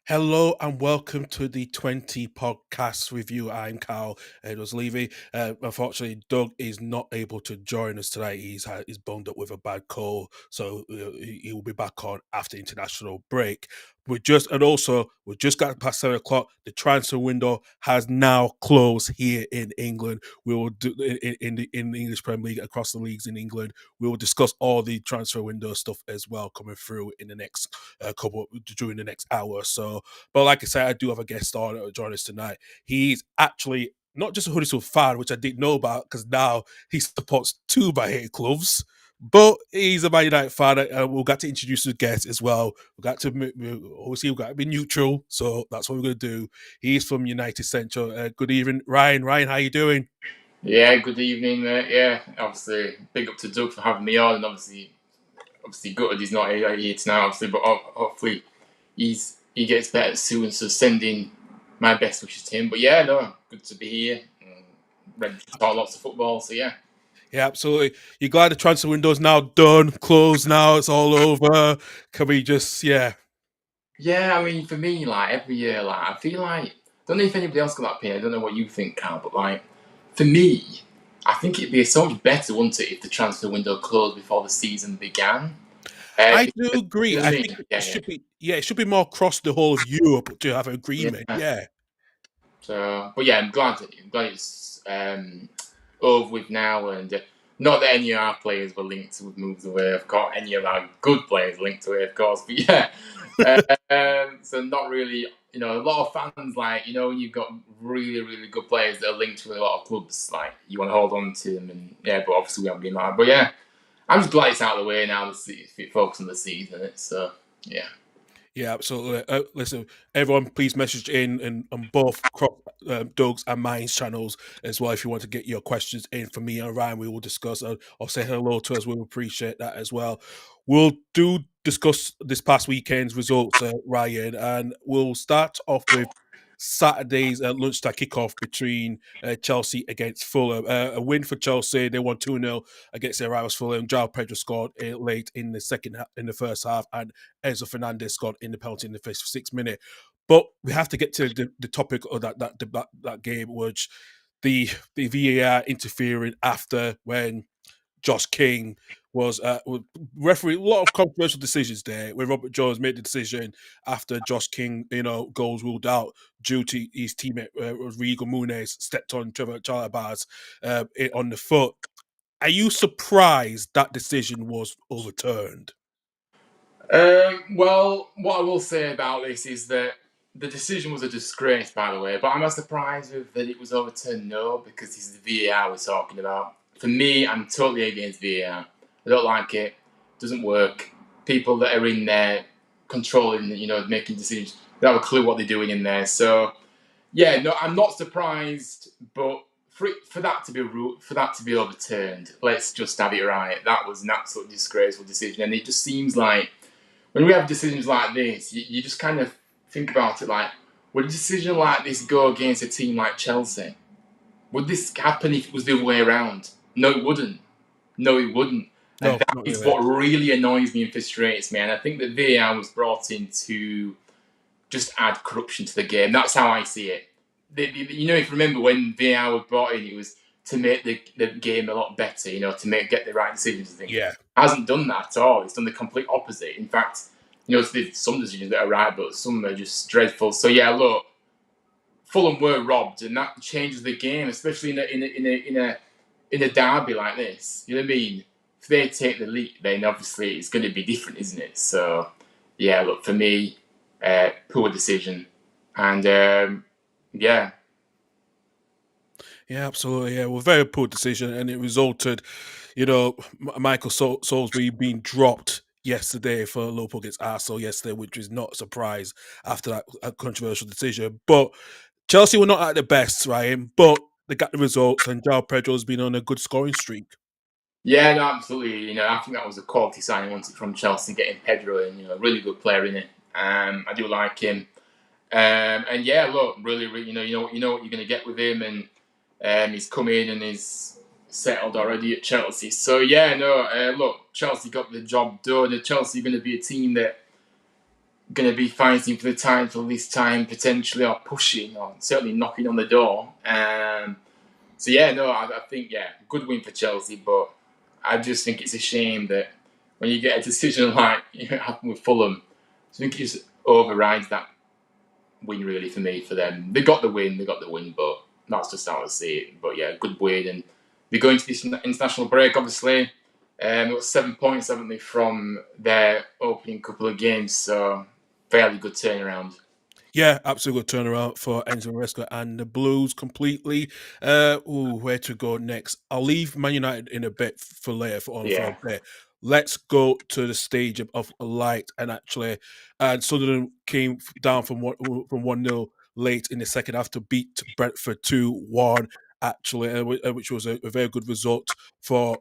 Hello and welcome to the 20 podcast review. I'm Karl. It was Levy. Unfortunately, Doug is not able to join us today. He's boned up with a bad cold, so he will be back on after international break. We just got past 7 o'clock. The transfer window has now closed here in England. We will do in the English Premier League across the leagues in England. We will discuss all the transfer window stuff as well coming through in the next couple during the next hour or so. But like I said, I do have a guest on join us tonight. He's actually not just a Huddersfield fan, which I didn't know about because now he supports two Man United clubs. But he's a Man United fan. We've got to introduce the guest as well. We've got to be neutral, so that's what we're going to do. He's from United Central. Good evening, Ryan. Ryan, how you doing? Yeah, good evening, mate. Yeah, obviously, big up to Doug for having me on, and obviously gutted he's not here tonight, obviously, but hopefully he gets better soon. So sending my best wishes to him. But yeah, no, good to be here. Ready to talk lots of football. So yeah. Yeah, absolutely. You glad the transfer window's now done, closed now, it's all over. Can we just, yeah. Yeah, I mean, for me, like every year, like I feel like don't know if anybody else got that opinion. I don't know what you think, Carl, but like for me, I think it'd be so much better, wouldn't it, if the transfer window closed before the season began? I do Because, agree. you know what I I think mean? it should be, yeah, it should be more across the whole of Europe to have an Yeah, agreement. yeah. Yeah. So, but yeah, I'm glad it's over with now, and not that any of our players were linked with moves away. Of course, any of our good players linked away, of course. But yeah, so not really. A lot of fans you've got really, really good players that are linked with a lot of clubs. Like you want to hold on to them, and yeah, but obviously we haven't been like. But yeah, I'm just glad it's out of the way now. Focus on the season. So yeah. Yeah, absolutely. Listen, everyone, please message in and on both Doug's and mine's channels as well if you want to get your questions in for me and Ryan. We will discuss or say hello to us. We'll appreciate that as well. We'll discuss this past weekend's results, Ryan, and we'll start off with Saturday's lunchtime kickoff between Chelsea against Fulham. A win for Chelsea. They won 2-0 against their rivals Fulham. João Pedro scored late in the first half, and Enzo Fernandez scored in the penalty in the first 6 minutes. But we have to get to the topic of that game, which the VAR interfering after when Josh King was referee. A lot of controversial decisions there, where Robert Jones made the decision after Josh King, goals ruled out due to his teammate Rodrigo Muniz stepped on Trevor Chalobah's on the foot. Are you surprised that decision was overturned? Well, what I will say about this is that the decision was a disgrace, by the way. But I'm not surprised with that it was overturned. No, because this is the VAR we're talking about. For me, I'm totally against VAR. I don't like it. It doesn't work. People that are in there controlling, making decisions, they have a clue what they're doing in there. So yeah, no, I'm not surprised. But for that to be overturned, let's just have it right. That was an absolute disgraceful decision, and it just seems like when we have decisions like this, you just kind of think about it like, would a decision like this go against a team like Chelsea? Would this happen if it was the other way around? No, it wouldn't. No, it wouldn't. And No, that not is really. what really annoys me and frustrates me. And I think that VAR was brought in to just add corruption to the game. That's how I see it. If you remember when VAR was brought in, it was to make the game a lot better, get the right decisions and things. Yeah. Hasn't done that at all. It's done the complete opposite. In fact, there's some decisions that are right, but some are just dreadful. So yeah, look, Fulham were robbed, and that changes the game, especially in a derby like this. You know what I mean? If they take the lead, then obviously it's going to be different, isn't it? So yeah, look, for me, poor decision, and yeah. Yeah, absolutely. Yeah, well, very poor decision, and it resulted, Michael Salisbury being dropped yesterday for Liverpool against Arsenal yesterday, which is not a surprise after that controversial decision. But Chelsea were not at their best, Ryan, but they got the results, and João Pedro's been on a good scoring streak. Yeah, no, absolutely. I think that was a quality signing, wasn't it, from Chelsea getting Pedro in. A really good player in it. I do like him. And yeah, look, really, really, you know what you're going to get with him, and he's come in and he's settled already at Chelsea. So yeah, no, look, Chelsea got the job done. Chelsea are going to be a team that going to be fighting for the title this time, potentially, or pushing, or certainly knocking on the door. So yeah, no, I think good win for Chelsea, but I just think it's a shame that when you get a decision like it happened with Fulham, I think it just overrides that win really for me. For them, they got the win, but that's just how I see it. But yeah, good win, and they're going to this international break, obviously. They got 7 points, haven't they, from their opening couple of games, so fairly good turnaround. Yeah, absolute good turnaround for Enzo Maresca and the Blues completely. Where to go next? I'll leave Man United in a bit for later for a bit. Let's go to the stage of light and Sunderland came down from 1-0 late in the second half to beat Brentford 2-1. Actually, which was a very good result for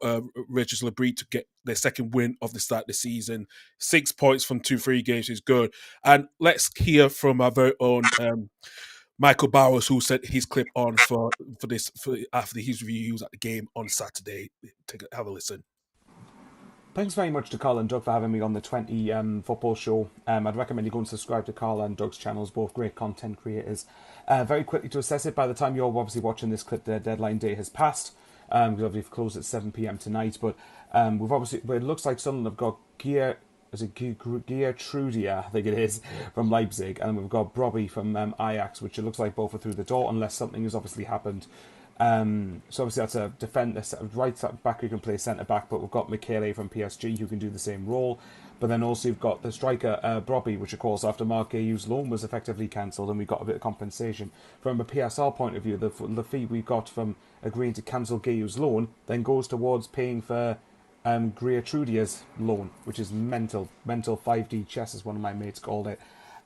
Regis Lebris to get their second win of the start of the season. 6 points from 2 free games is good. And let's hear from our very own Michael Bowers, who sent his clip on for after his reviews at the game on Saturday. Have a listen. Thanks very much to Karl and Doug for having me on the 20 football show. I'd recommend you go and subscribe to Karl and Doug's channels, both great content creators. Very quickly to assess it, by the time you're obviously watching this clip, the deadline day has passed. Because obviously we've closed at 7 p.m. tonight, but it looks like Sunderland have got Trudia, I think it is, from Leipzig, and we've got Brobby from Ajax, which it looks like both are through the door, unless something has obviously happened. So obviously that's a defender, right back who can play centre back, but we've got Michele from PSG who can do the same role. But then also you've got the striker Brobby, which of course after Mark Gayu's loan was effectively cancelled, and we got a bit of compensation. From a PSR point of view, the fee we got from agreeing to cancel Gayu's loan then goes towards paying for Greer Trudia's loan, which is mental 5D chess, as one of my mates called it.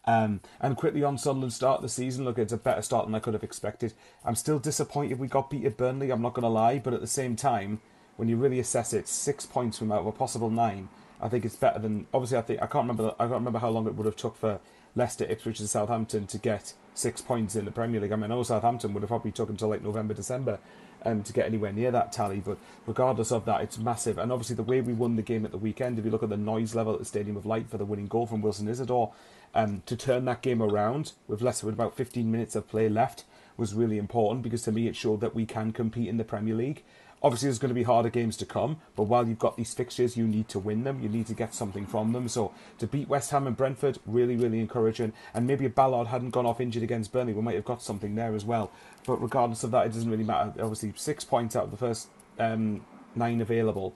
And quickly on Sunderland's start of the season, look, it's a better start than I could have expected. I'm still disappointed we got beat at Burnley, I'm not going to lie, but at the same time, when you really assess it, 6 points from out of a possible 9, I think it's better than... Obviously, I can't remember how long it would have took for Leicester, Ipswich and Southampton to get 6 points in the Premier League. I mean, I know Southampton would have probably took until like November, December to get anywhere near that tally, but regardless of that, it's massive. And obviously the way we won the game at the weekend, if you look at the noise level at the Stadium of Light for the winning goal from Wilson Isidore, to turn that game around with about 15 minutes of play left was really important, because to me it showed that we can compete in the Premier League. Obviously there's going to be harder games to come, but while you've got these fixtures, you need to win them, you need to get something from them. So to beat West Ham and Brentford, really, really encouraging. And maybe if Ballard hadn't gone off injured against Burnley, we might have got something there as well. But regardless of that, it doesn't really matter. Obviously 6 points out of the first 9 available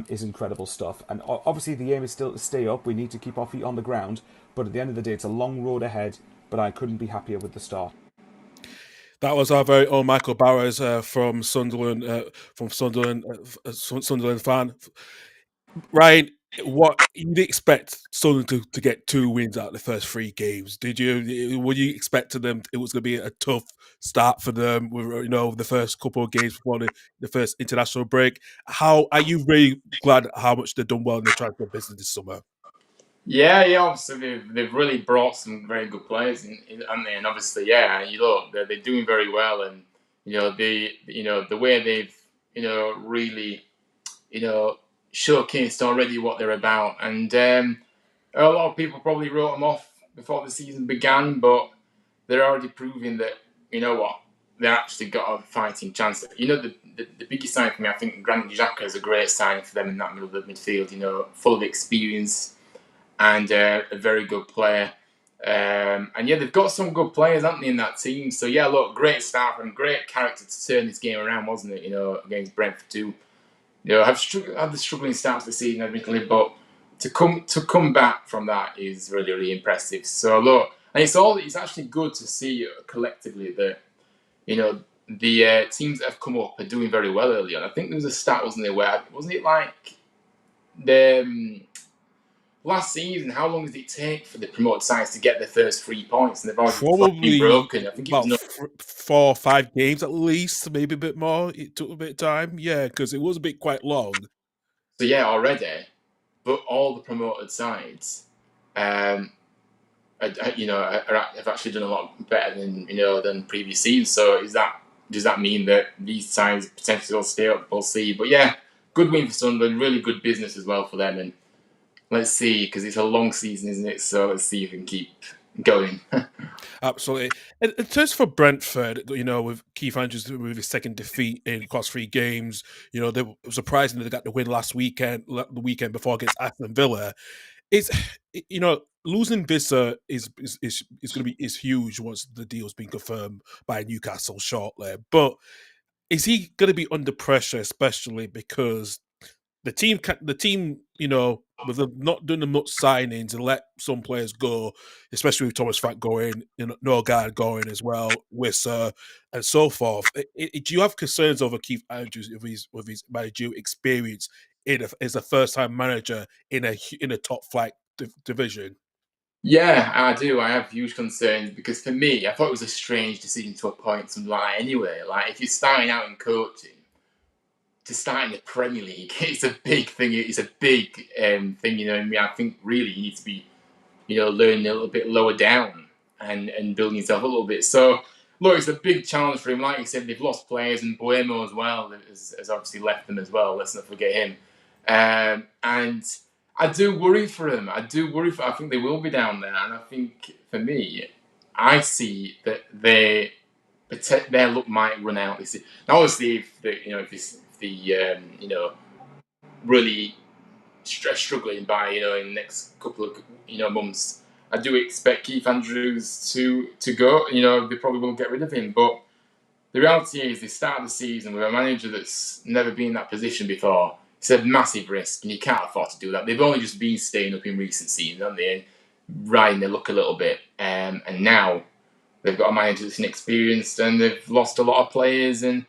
is incredible stuff. And obviously the aim is still to stay up. We need to keep our feet on the ground, but at the end of the day, it's a long road ahead, but I couldn't be happier with the start. That was our very own Michael Bowers from Sunderland, Sunderland fan. Ryan, what you'd expect Sunderland to get 2 wins out of the first 3 games? Did you? Were you expecting them? It was going to be a tough start for them. With, the first couple of games before the first international break. How are you really glad how much they've done well in the transfer business this summer? Yeah, obviously they've really brought some very good players in, haven't they? And obviously, you look, they're doing very well, and the way they've really showcased already what they're about, and a lot of people probably wrote them off before the season began, but they're already proving that they actually got a fighting chance. The biggest sign for me, I think Granit Xhaka is a great sign for them in that middle of the midfield. Full of experience and a very good player. And they've got some good players, haven't they, in that team? So look, great start from great character to turn this game around, wasn't it? Against Brentford too. Had the struggling start to the season, admittedly, but to come back from that is really, really impressive. So look, and it's actually good to see collectively that the teams that have come up are doing very well early on. I think there was a stat, wasn't it like the last season, how long did it take for the promoted sides to get their first 3 points? And they've already been broken. I think about 4 or 5 games at least, maybe a bit more. It took a bit of time, because it was a bit quite long. So already, but all the promoted sides, have actually done a lot better than previous seasons. So does that mean that these sides potentially will stay up? We'll see. But good win for Sunderland, really good business as well for them, and let's see, because it's a long season, isn't it? So let's see if we can keep going. Absolutely. In terms for Brentford, with Keith Andrews with his second defeat in across 3 games, they were surprising that they got the win last weekend, the weekend before against Aston Villa. It's losing Vissa is going to be is huge once the deal's been confirmed by Newcastle shortly. But is he going to be under pressure, especially because the team, with them not doing the much signings and let some players go, especially with Thomas Frank going, Norgard going as well, Wissa, and so forth. Do you have concerns over Keith Andrews with his managerial experience as a first time manager in a top flight division? Yeah, I do. I have huge concerns because for me, I thought it was a strange decision to appoint something like that anyway. Like, if you're starting out in coaching, to start in the Premier League, it's a big thing. It's a big thing, I mean, I think really you need to be, learning a little bit lower down and building yourself a little bit. So, look, it's a big challenge for him. Like you said, they've lost players, and Buemo as well has obviously left them as well. Let's not forget him. And I do worry for him. I think they will be down there. And I think, for me, I see that their luck might run out this year. Now, obviously, if the really struggling by in the next couple of months, I do expect Keith Andrews to go. They probably will get rid of him, but the reality is they start the season with a manager that's never been in that position before. It's a massive risk, and you can't afford to do that. They've only just been staying up in recent seasons, haven't they? And riding their luck a little bit, and now they've got a manager that's inexperienced, and they've lost a lot of players, and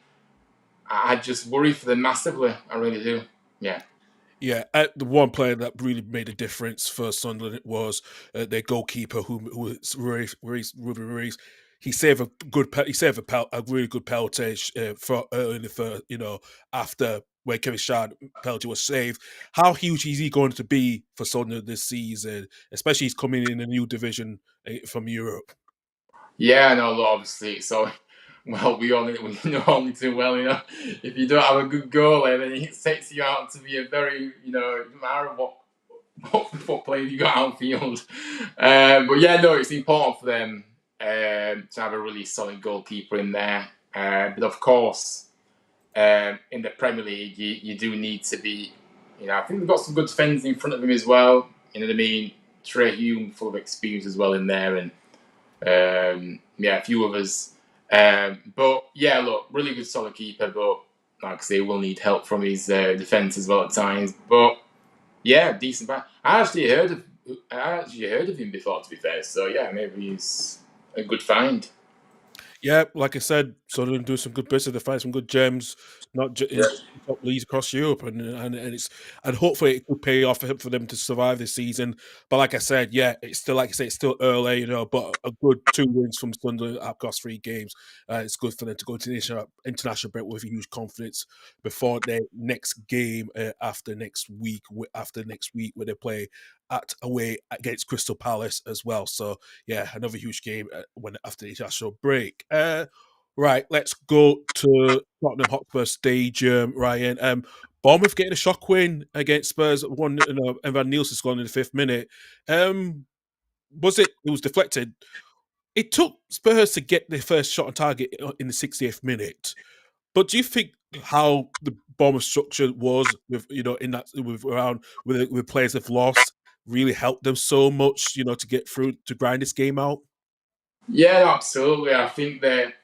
I just worry for them massively. I really do. Yeah. Yeah, the one player that really made a difference for Sunderland was their goalkeeper, who was Ruben Ruiz. He saved a really good penalty for early in the first, after when Kevin Shard penalty was saved. How huge is he going to be for Sunderland this season, especially he's coming in a new division from Europe? Yeah, no, look, obviously. So, well, we know only too well. If you don't have a good goalie, then it sets you out to be a very, it doesn't matter what player you got outfield. But yeah, no, it's important for them to have a really solid goalkeeper in there. But of course, in the Premier League, you do need to be. I think they've got some good defenders in front of him as well. You know what I mean? Trey Hume, full of experience as well in there, and a few others. But yeah, look, really good solid keeper, but like I say, will need help from his defence as well at times. But yeah, decent back. I actually heard of him before, to be fair. So yeah, maybe he's a good find. Yeah, like I said, Sunderland do some good business. They find some good gems, not just in top leagues across Europe, and hopefully it could pay off for them to survive this season. But like I said, yeah, it's still early, But a good 2 wins from Sunderland across 3 games, it's good for them to go to the international break with huge confidence before their next game after next week. After next week, where they play away against Crystal Palace as well. So yeah, another huge game after the international break. Right, let's go to Tottenham Hotspur Stadium, Ryan. Bournemouth getting a shock win against Spurs. And Van Nielsen scoring in the 5th minute. It was deflected. It took Spurs to get their first shot on target in the 60th minute. But do you think how the Bournemouth structure was with in that with players they've lost really helped them so much, to get through to grind this game out? Yeah, absolutely. I think that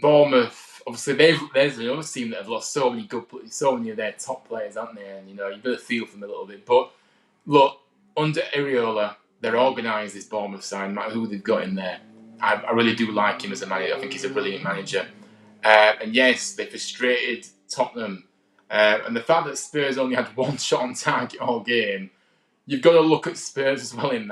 Bournemouth, obviously, there's another team that have lost so many of their top players, haven't they? And you've got to feel for them a little bit. But look, under Areola, they're organised, this Bournemouth side, no matter who they've got in there. I really do like him as a manager. I think he's a brilliant manager. And yes, they frustrated Tottenham. And the fact that Spurs only had one shot on target all game, you've got to look at Spurs as well in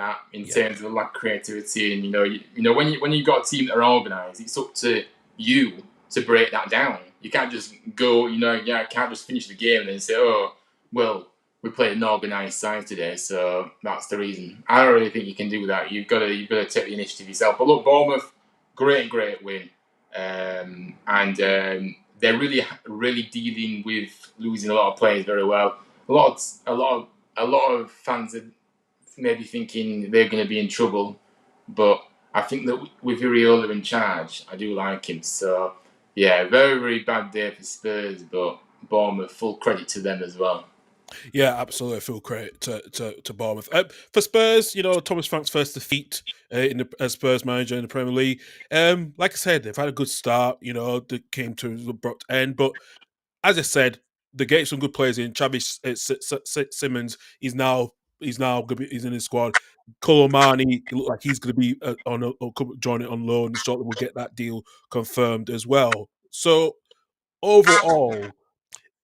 terms of lack of creativity. And when you've got a team that are organised, it's up to you to break that down. You can't just go, can't just finish the game and then say, oh, well, we played an organised side today, so that's the reason. I don't really think you can do that. You've got to take the initiative yourself. But look, Bournemouth, great win, and they're really dealing with losing a lot of players very well. A lot of a lot of fans are maybe thinking they're going to be in trouble, but I think that with Iriola in charge, I do like him. So, yeah, very, very bad day for Spurs, but Bournemouth, full credit to them as well. Yeah, absolutely. Full credit to Bournemouth. For Spurs, Thomas Frank's first defeat as Spurs manager in the Premier League. Like I said, they've had a good start. They came to an abrupt end, but as I said, they get some good players in. Travis Simmons is now going to be he's in his squad. Colomani, he looked like he's going to be joining on loan. Shortly, we'll get that deal confirmed as well. So overall,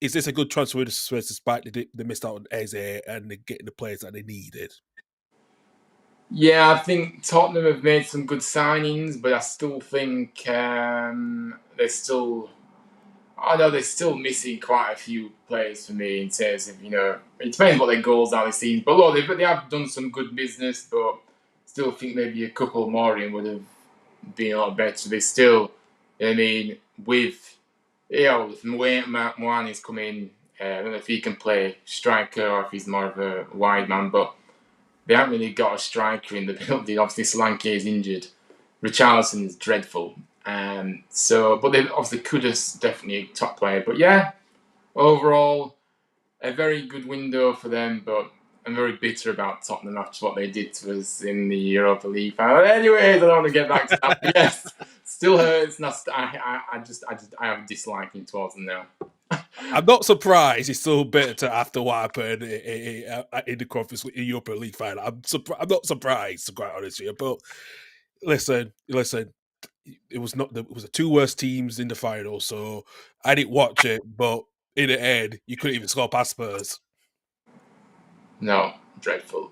is this a good transfer to Spurs despite they missed out on Eze and they're getting the players that they needed? Yeah, I think Tottenham have made some good signings, but I still think they're still. I know they're still missing quite a few players for me in terms of, it depends what their goals are this season. But look, they have done some good business, but still think maybe a couple more in would have been a lot better. They still, with, Moani's come in, I don't know if he can play striker or if he's more of a wide man, but they haven't really got a striker in the building. Obviously, Solanke is injured. Richarlison is dreadful. But they obviously Kudus definitely a top player. But yeah, overall, a very good window for them. But I'm very bitter about Tottenham after what they did to us in the Europa League final. Anyways, I don't want to get back to that. But yes, still hurts. I have a disliking towards them now. I'm not surprised he's still bitter after what happened in the Conference Europa League final. I'm not surprised, to be quite honest with you. But listen. It was the two worst teams in the final, so I didn't watch it. But in the end, you couldn't even score past Spurs. No, dreadful.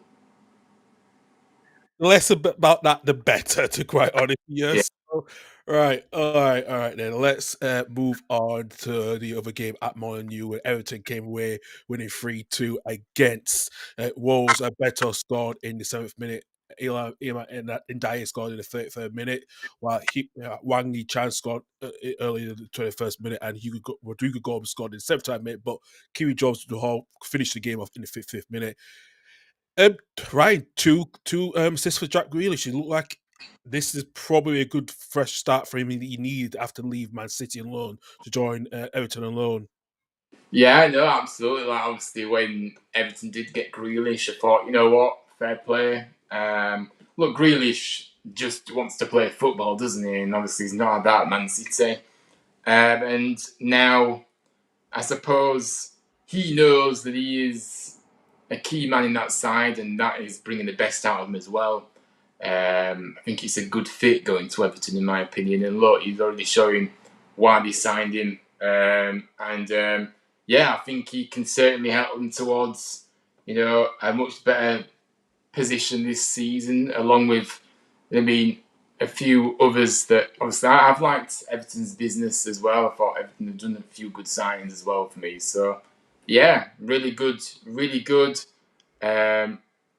Less about that, the better, to quite honest. Yes. Yeah. So, right. All right. Then let's move on to the other game at Molineux, where Everton came away winning 3-2 against Wolves. Beto scored in the 7th minute. Ilya Ndiaye scored in the 33rd minute, while Wang Yi-chan scored early in the 21st minute, and Rodrigo Gomes scored in the 75th minute. But Kiwi Jones finished the game off in the 50th minute. Ryan, two assists for Jack Grealish. It looked like this is probably a good fresh start for him that he needed after leave Man City on loan to join Everton on loan. Yeah, no, absolutely. Like, obviously, when Everton did get Grealish, I thought, you know what, fair play. Look, Grealish just wants to play football, doesn't he? And obviously, he's not that Man City. And now, I suppose he knows that he is a key man in that side, and that is bringing the best out of him as well. I think it's a good fit going to Everton, in my opinion. And look, he's already showing why they signed him. Yeah, I think he can certainly help them towards, a much better position this season, along with, a few others that obviously I've liked Everton's business as well. I thought Everton have done a few good signings as well for me. So, yeah, really good, really good.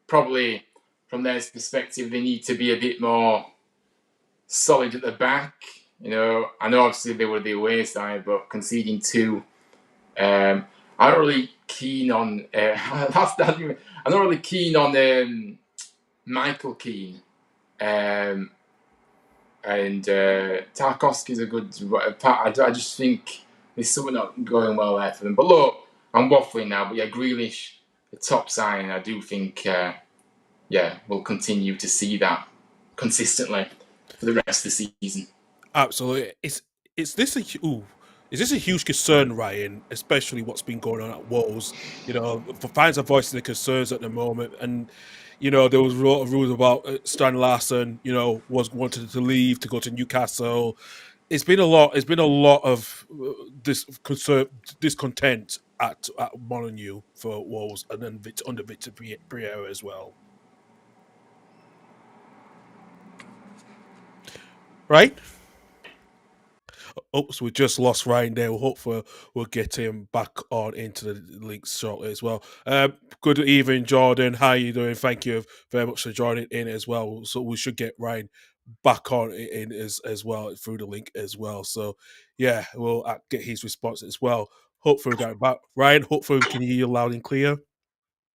Probably from their perspective, they need to be a bit more solid at the back. I know obviously they were the away side, but conceding 2. I'm not really keen on. I'm not really keen on Michael Keane, and Tarkowski's a good. I just think there's something not going well there for them. But look, I'm waffling now. But yeah, Grealish, the top sign. I do think, we'll continue to see that consistently for the rest of the season. Absolutely. Is this a huge concern, Ryan? Especially what's been going on at Wolves. For fans are voicing their concerns at the moment, and there was a lot of rules about Stan Larsen. Was wanted to leave to go to Newcastle. It's been a lot. It's been a lot of discontent at Molineux for Wolves, and then under Victor Briere as well. Right? Oh, so we just lost Ryan there. Hopefully, we'll get him back on into the links shortly as well. Good evening, Jordan. How are you doing? Thank you very much for joining in as well. So we should get Ryan back on in as well through the link as well. So yeah, we'll get his response as well. Hopefully, we got back. Ryan, hopefully we can hear you loud and clear.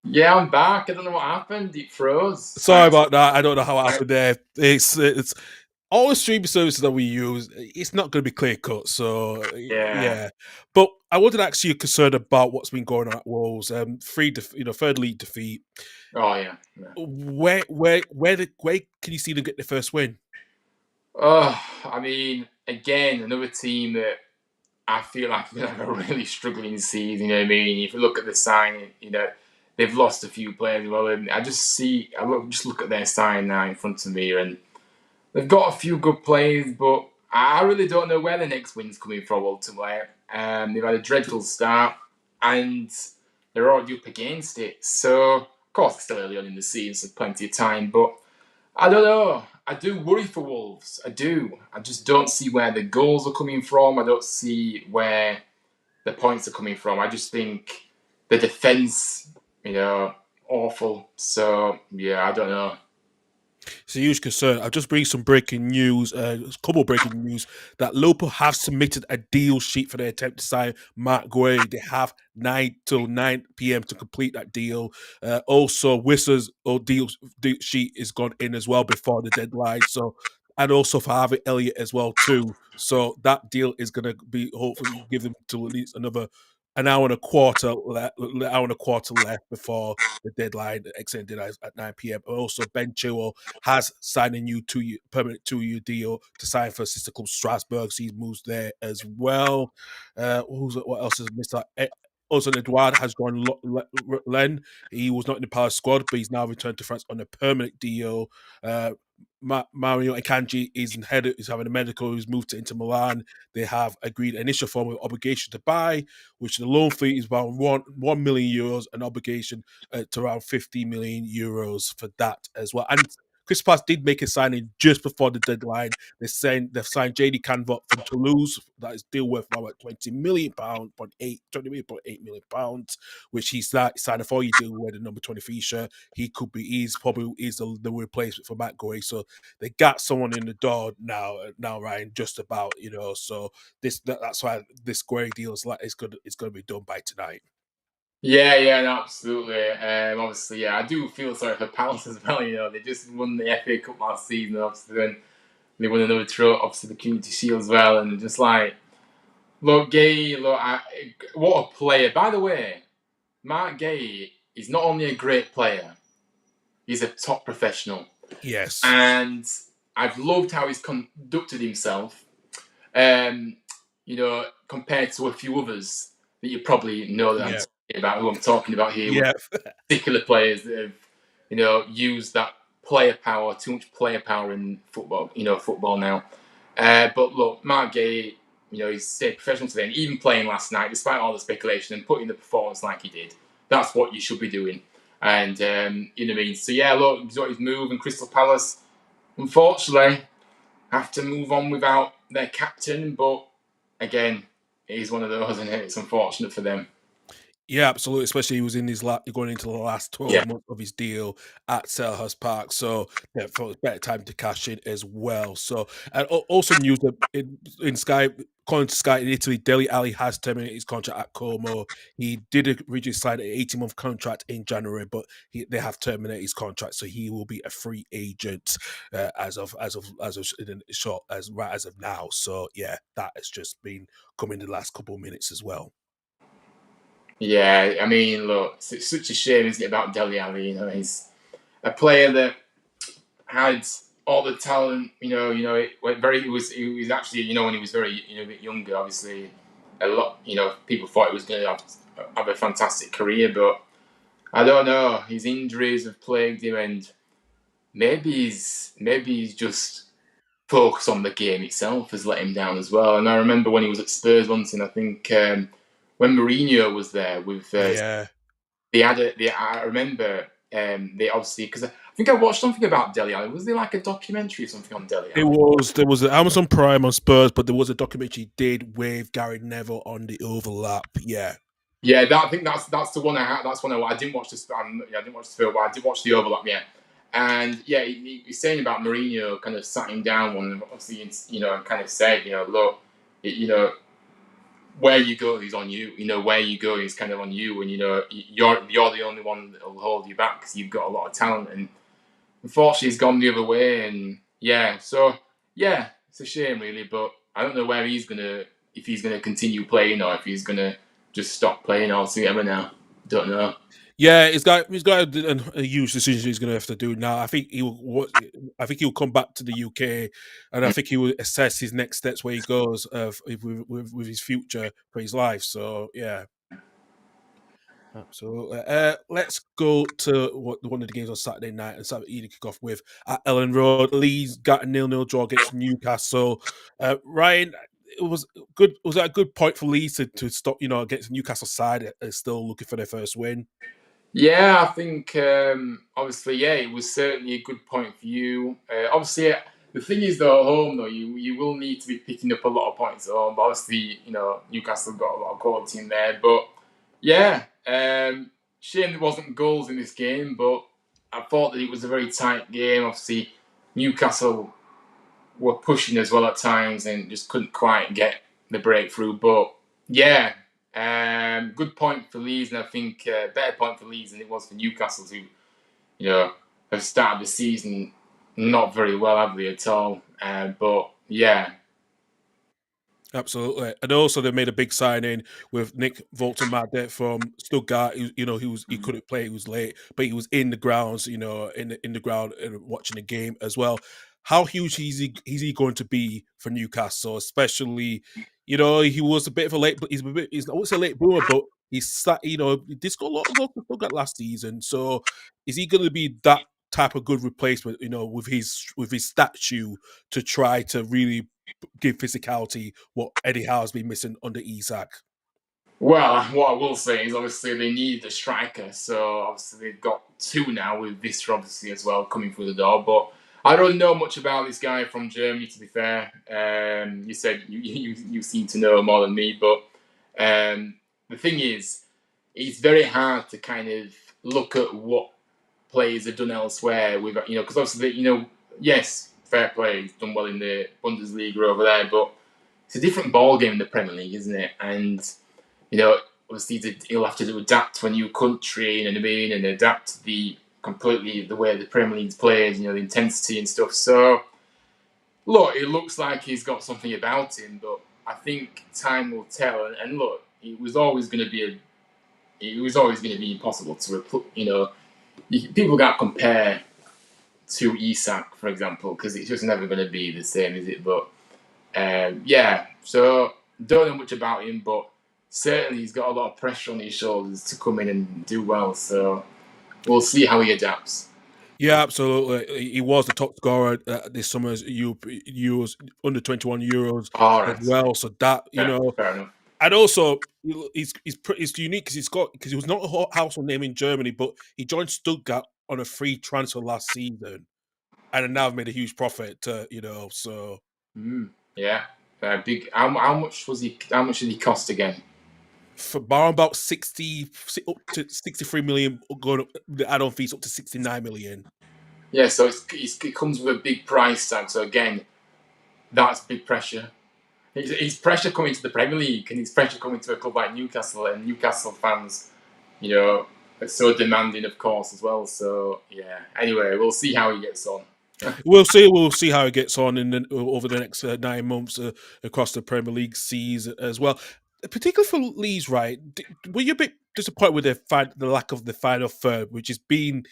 Yeah, I'm back. I don't know what happened. It froze. Sorry about that. I don't know how it happened there. It's all the streaming services that we use. It's not going to be clear cut. So Yeah. yeah, but I wanted to ask you concerned about what's been going on at Wolves. Third league defeat. Oh yeah. Yeah. Where can you see them get the first win? Oh, I mean, again, another team that I feel like they're going to have a really struggling season. You know what I mean? If you look at the signing, they've lost a few players. Well, and just look at their sign now in front of me, and they've got a few good players, but I really don't know where the next win's coming from. Ultimately, they've had a dreadful start, and they're already up against it. So, of course, it's still early on in the season, so plenty of time, but I don't know. I do worry for Wolves. I do. I just don't see where the goals are coming from. I don't see where the points are coming from. I just think the defence, awful. So, yeah, I don't know. It's a huge concern. I'll just bring some breaking news, a couple of breaking news that Liverpool have submitted a deal sheet for their attempt to sign Mark Gray. They have 9 till 9 p.m. to complete that deal. Also, Whistler's deal sheet is gone in as well before the deadline. So, and also for Harvey Elliott as well too. So that deal is going to be hopefully give them to at least another an hour and a quarter left before the deadline, the extended deadline at 9 p.m. Also, Ben Chilwell has signed a new permanent 2-year deal to sign for a sister club Strasbourg. So he moves there as well. What else is missed? Also, Edouard has joined Len. He was not in the Palace squad, but he's now returned to France on a permanent deal. Mario Akanji is having a medical. He's moved to Inter Milan. They have agreed an initial form of obligation to buy, which the loan fee is about 1 million euros, an obligation to around 50 million euros for that as well. And Chris Pass did make a signing just before the deadline. They've signed JD Canvot from Toulouse. That is still worth about £20 million, £20.8 million, which he's signed a 4-year deal with the number 23 shirt. He's probably the replacement for Matt Gray. So they got someone in the door now, Ryan, just about, so that's why this Gray deal is going to be done by tonight. Yeah, no, absolutely. Obviously, yeah, I do feel sorry for Palace as well. They just won the FA Cup last season. Obviously, then they won another trophy, obviously the Community Shield as well. And just like, look, what a player. By the way, Mark Gay is not only a great player, he's a top professional. Yes. And I've loved how he's conducted himself, compared to a few others that you probably know that who I'm talking about here. Yeah. Particular players that have, used that player power, too much player power in football, football now. But look, Mark Gay, he's stayed professional today, and even playing last night, despite all the speculation and putting the performance like he did, that's what you should be doing. And, you know what I mean? So, yeah, look, he's got his move, and Crystal Palace, unfortunately, have to move on without their captain. But, again, it is one of those, and it's unfortunate for them. Yeah, absolutely. Especially he was in his going into the last 12 months of his deal at Selhurst Park, so yeah, for a better time to cash in as well. So, and also news that in Sky, according to Sky in Italy, Dele Alli has terminated his contract at Como. He did originally sign an 18-month contract in January, but they have terminated his contract, so he will be a free agent as of now. So yeah, that has just been coming in the last couple of minutes as well. Yeah, I mean, look, it's such a shame, isn't it, about Dele Alli? He's a player that had all the talent. He was actually, when he was very, a bit younger. Obviously, a lot, people thought he was going to have a fantastic career, but I don't know. His injuries have plagued him, and maybe he's just focus on the game itself has let him down as well. And I remember when he was at Spurs once, and I think when Mourinho was there with I remember they obviously, because I think I watched something about Dele Alli. Was there like a documentary or something on Dele Alli? There was an Amazon Prime on Spurs, but there was a documentary he did with Gary Neville on the overlap. Yeah. Yeah, I think that's the one I didn't watch this. I didn't watch the film, but I did watch the overlap. Yeah, and yeah, he's saying about Mourinho kind of sat him down one, and obviously, and kind of said, look, where you go is on you. Where you go is kind of on you, and you're the only one that will hold you back because you've got a lot of talent. And unfortunately, he's gone the other way. And it's a shame really. But I don't know where if he's gonna continue playing or if he's gonna just stop playing altogether now. Don't know. Yeah, he's got a huge decision he's going to have to do now. I think he'll come back to the UK, and I think he will assess his next steps where he goes with his future for his life. So yeah, absolutely. Let's go to one of the games on Saturday night and Saturday evening kick off with at Ellen Road. Leeds got a 0-0 draw against Newcastle. Ryan, it was good. Was that a good point for Leeds to stop? Against Newcastle side, still looking for their first win. Yeah, I think obviously, it was certainly a good point for you. Obviously, the thing is though, at home though, you will need to be picking up a lot of points at home. But obviously, Newcastle got a lot of quality in there. But shame there wasn't goals in this game. But I thought that it was a very tight game. Obviously, Newcastle were pushing as well at times and just couldn't quite get the breakthrough. But good point for Leeds, and I think better point for Leeds than it was for Newcastle, who, have started the season not very well, have they, at all? But yeah. Absolutely, and also they made a big signing with Nick Voltemade from Stuttgart. He couldn't play; he was late, but he was in the grounds, in the ground and watching the game as well. How huge is he going to be for Newcastle? Especially, he was a bit of a late, but he's I won't say late bloomer, but he's he did score a lot of goals for Stuttgart last season. So, is he going to be that type of good replacement? With his statue to try to really give physicality what Eddie Howe's been missing under Isak. Well, what I will say is obviously they need a striker, so obviously they've got two now with Visser obviously as well coming through the door. But I don't know much about this guy from Germany, to be fair. You said you seem to know more than me, but the thing is, it's very hard to kind of look at what players have done elsewhere. Because obviously, yes, fair play, he's done well in the Bundesliga over there, but it's a different ball game in the Premier League, isn't it? And obviously he'll have to adapt to a new country, and adapt to completely the way the Premier League's played, the intensity and stuff. So, look, it looks like he's got something about him, but I think time will tell. And look, it was always going to be impossible to people can't compare to Isak, for example, because it's just never going to be the same, is it? But so don't know much about him, but certainly he's got a lot of pressure on his shoulders to come in and do well. So we'll see how he adapts. Yeah, absolutely. He was the top scorer this summer's Euros under 21 Euros as well. So that fair enough. And also he's unique because he was not a household name in Germany, but he joined Stuttgart on a free transfer last season, and now made a huge profit. So big. How much was he? How much did he cost again? For about 60 up to 63 million, going up the add-on fees up to 69 million. Yeah, so it comes with a big price tag. So again, that's big pressure. It's pressure coming to the Premier League, and it's pressure coming to a club like Newcastle, and Newcastle fans, are so demanding, of course, as well. So anyway, we'll see how he gets on. We'll see how it gets on over the next 9 months across the Premier League season as well. Particularly for Leeds, right? Were you a bit disappointed with the lack of the final third, which is been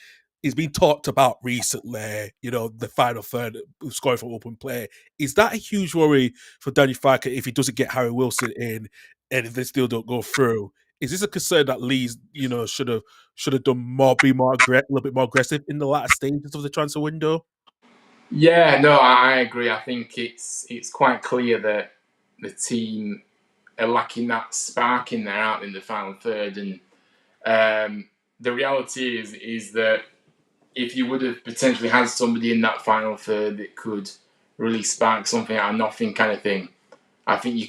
talked about recently? The final third scoring from open play. Is that a huge worry for Danny Farker if he doesn't get Harry Wilson in, and if they still don't go through? Is this a concern that Leeds, should have done more, a little bit more aggressive in the latter stages of the transfer window? Yeah, no, I agree. I think it's quite clear that the team are lacking that spark in there, out in the final third. And the reality is that if you would have potentially had somebody in that final third that could really spark something out of nothing, kind of thing, I think you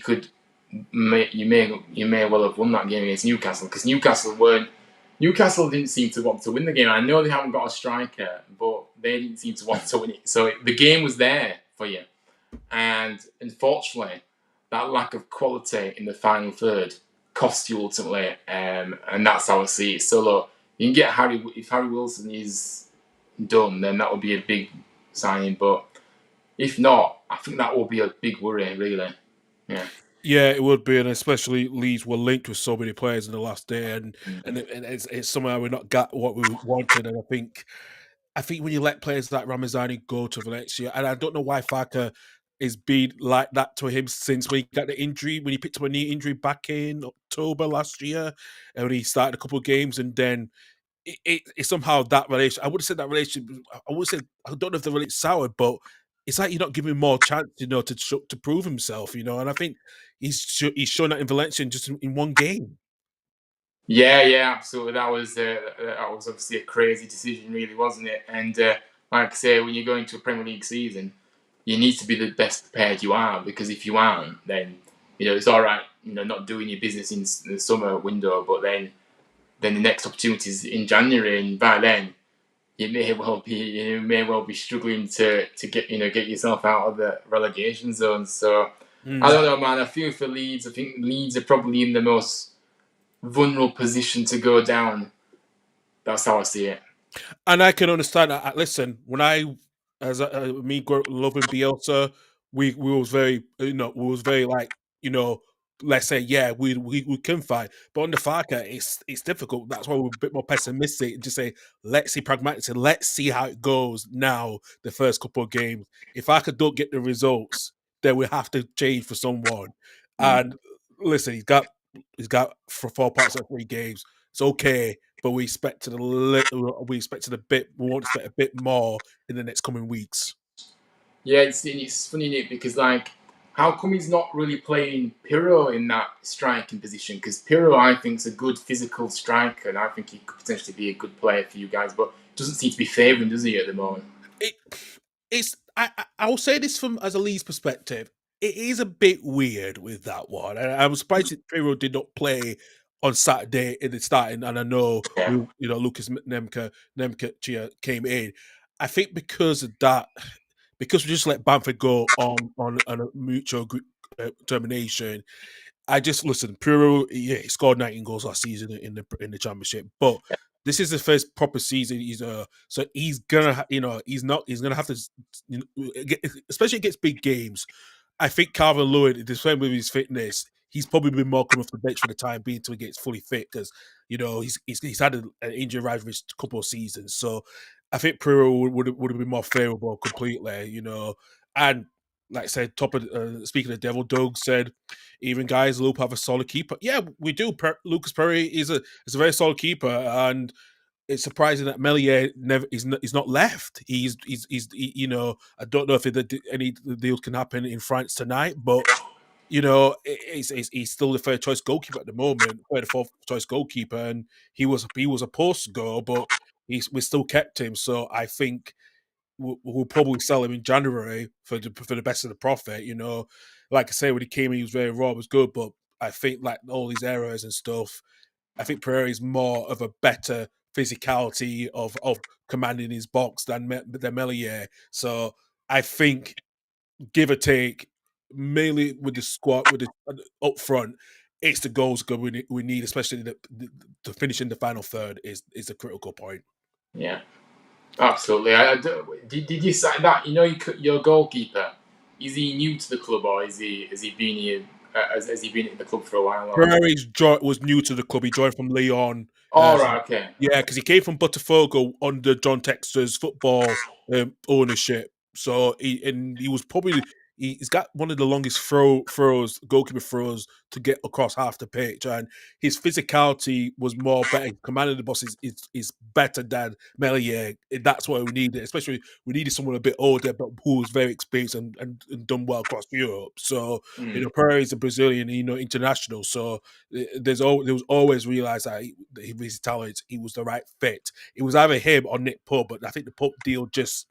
may well have won that game against Newcastle, because Newcastle didn't seem to want to win the game. I know they haven't got a striker, but they didn't seem to want to win it. So the game was there for you. And unfortunately, that lack of quality in the final third costs you ultimately, and that's how I see it. So look, you can get if Harry Wilson is done, then that would be a big signing. But if not, I think that will be a big worry, really. Yeah. Yeah, it would be, and especially Leeds were linked with so many players in the last day, and it's somehow we not got what we wanted. And I think when you let players like Ramazani go to Valencia, and I don't know why Faka is been like that to him since when he got the injury, when he picked up a knee injury back in October last year, and when he started a couple of games, and then it's somehow that relation. I would have said that relationship. I would say I don't know if the relationship soured, but it's like you're not giving him more chance, to prove himself, And I think he's shown that in Valencia just in one game. Yeah, absolutely. That was obviously a crazy decision, really, wasn't it? And like I say, when you go into a Premier League season, you need to be the best prepared you are, because if you aren't, then it's all right, not doing your business in the summer window, but then the next opportunity is in January, and by then you may well be struggling to get yourself out of the relegation zone. So I don't know, man. I feel for Leeds. I think Leeds are probably in the most vulnerable position to go down. That's how I see it. And I can understand that. Listen, when me loving Bielsa, we was very, we was very like, let's say, yeah, we can fight, but under Farker, it's difficult. That's why we're a bit more pessimistic and just say, let's see pragmatic, and let's see how it goes now. The first couple of games, if Farker don't get the results, then we have to change for someone. And listen, he's got 4 parts of 3 games. It's okay, but we expected a bit. We won't expect a bit more in the next coming weeks. Yeah, it's funny, Nick, because how come he's not really playing Pirro in that striking position? Because Pirro, I think, is a good physical striker, and I think he could potentially be a good player for you guys, but doesn't seem to be favouring, does he, at the moment? I will say this from as a Leeds perspective. It is a bit weird with that one. I was surprised that Pirro did not play on Saturday in the starting, and I know Yeah. Lucas Nemka came in. I think because of that, because we just let Bamford go on a mutual termination. I just listen. Pirlo, yeah, he scored 19 goals last season in the championship, but this is the first proper season. So he's gonna, he's gonna have to, especially against big games. I think Calvin Lewin, the same with his fitness, he's probably been more coming off the bench for the time being until he gets fully fit because he's had an injury ravaged couple of seasons. So I think Pirlo would have been more favourable completely, and like I said, speaking of Devil, Doug said, even guys, Loop have a solid keeper. Yeah, we do. Lucas Perry is a very solid keeper, and it's surprising that Melier he's not left. I don't know if any deals can happen in France tonight, but he's still the third choice goalkeeper at the moment, third or fourth choice goalkeeper, and he was a post goal, but we still kept him. So I think we'll probably sell him in January for the best of the profit. Like I say, when he came in, he was very raw, was good, but I think like all these errors and stuff, I think Pereira is more of a better physicality of commanding his box than Melier. So I think, give or take, mainly with the squad, with the up front, it's the goals we need, especially the finishing the final third is a critical point. Yeah, absolutely. Did you say that? Your goalkeeper, is he new to the club, or has he been here? Has he been at the club for a while? Pereira's was new to the club. He joined from Leon. All right, okay. Yeah, because he came from Botafogo under John Textor's football ownership. So he was probably he's got one of the longest goalkeeper throws to get across half the pitch, and his physicality was more better. Commanding the boss is better than Melier. That's what we needed. Especially we needed someone a bit older, but who was very experienced and done well across Europe. So Pereira is a Brazilian, international. So there was always realized that his talent, he was the right fit. It was either him or Nick Pope, but I think the Pope deal just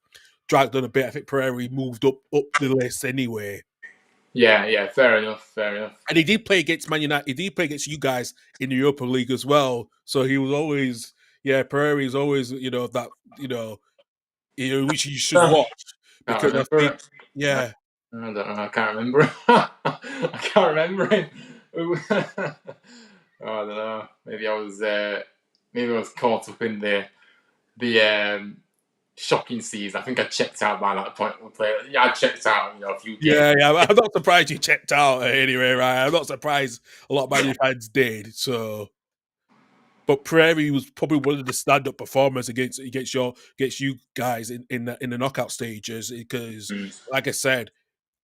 dragged on a bit. I think Pereira moved up the list anyway. Yeah, fair enough. And he did play against Man United. He did play against you guys in the Europa League as well. So he was always, Pereira is always, that, which you should watch because I think, I don't know. I can't remember. I can't remember him. I don't know. Maybe I was caught up in the shocking season. I think I checked out by that point. I checked out, a few games. Yeah, I'm not surprised you checked out anyway, right? I'm not surprised a lot of Man U fans did. So, but Prairie was probably one of the stand-up performers against you guys in the knockout stages because, like I said,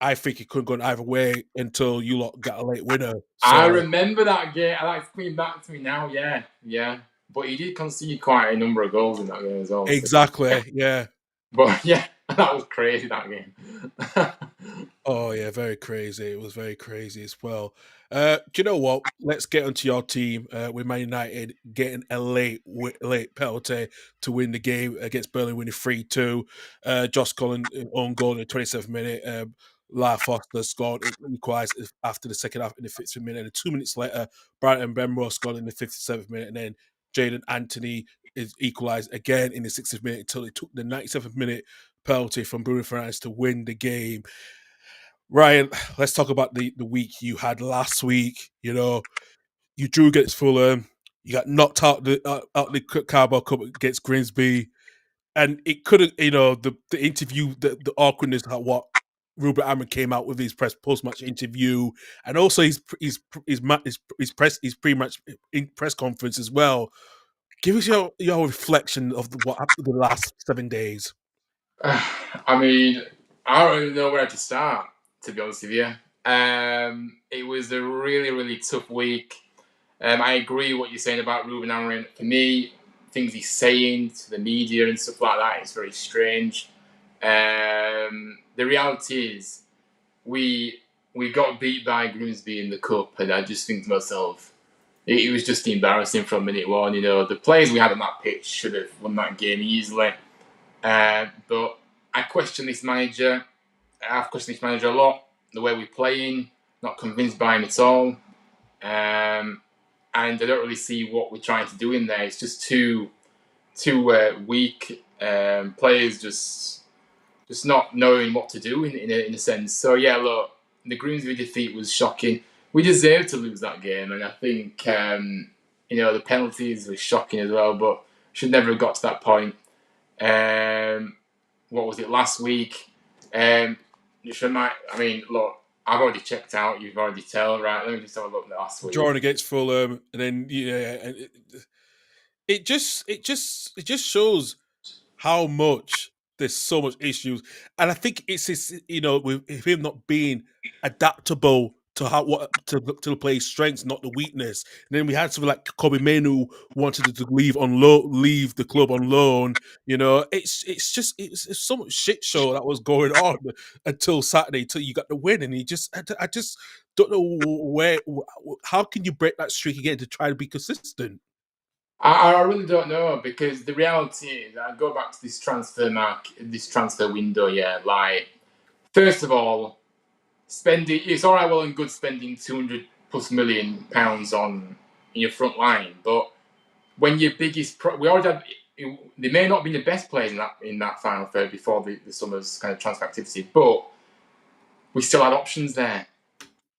I think it couldn't go either way until you lot got a late winner. I So remember that game. I like coming back to me now. Yeah. But he did concede quite a number of goals in that game as well. So, exactly, yeah. but yeah, that was crazy, that game. Oh yeah, very crazy. It was very crazy as well. Do you know what? Let's get onto your team with Man United getting a late penalty to win the game against Burnley, winning 3-2. Josh Cullen own goal in the 27th minute. La Foster scored equalised after the second half in the 50th minute, and 2 minutes later, Brighton Benmore scored in the 57th minute, and then Jaden Anthony is equalised again in the 60th minute until it took the 97th minute penalty from Bruno Fernandes to win the game. Ryan, let's talk about the week you had last week. You drew against Fulham. You got knocked out the Carabao Cup against Grimsby, and it could have, the interview, the awkwardness at what Ruben Amorim came out with his post match interview, and also his pre-match in press conference as well. Give us your reflection of what happened the last 7 days. I mean, I don't even know where to start, to be honest with you. It was a really, really tough week. I agree with what you're saying about Ruben Amorim. For me, things he's saying to the media and stuff like that is very strange. The reality is, we got beat by Grimsby in the cup, and I just think to myself, it was just embarrassing from minute one. The players we had on that pitch should have won that game easily. But I question this manager. I've questioned this manager a lot. The way we're playing, not convinced by him at all. And I don't really see what we're trying to do in there. It's just too weak. Players just not knowing what to do in a sense. So yeah, look, the Grimsby defeat was shocking. We deserved to lose that game, and I think the penalties were shocking as well. But should never have got to that point. What was it last week? Look, I've already checked out. You've already told, right? Let me just have a look at last week. Drawing against Fulham, and then and it just shows how much there's so much issues, and I think it's this, with him not being adaptable to the play's strengths, not the weakness. And then we had something like Kobe Manu wanted to leave the club on loan. It's so much shit show that was going on until Saturday, till you got the win, and I just don't know how can you break that streak again to try to be consistent. I really don't know, because the reality is, I go back to this transfer window. Yeah, like, first of all, it's all right, well and good spending £200+ million on your front line, but when your biggest we already had, they may not be the best players in that final third before the summer's kind of transfer activity, but we still had options there.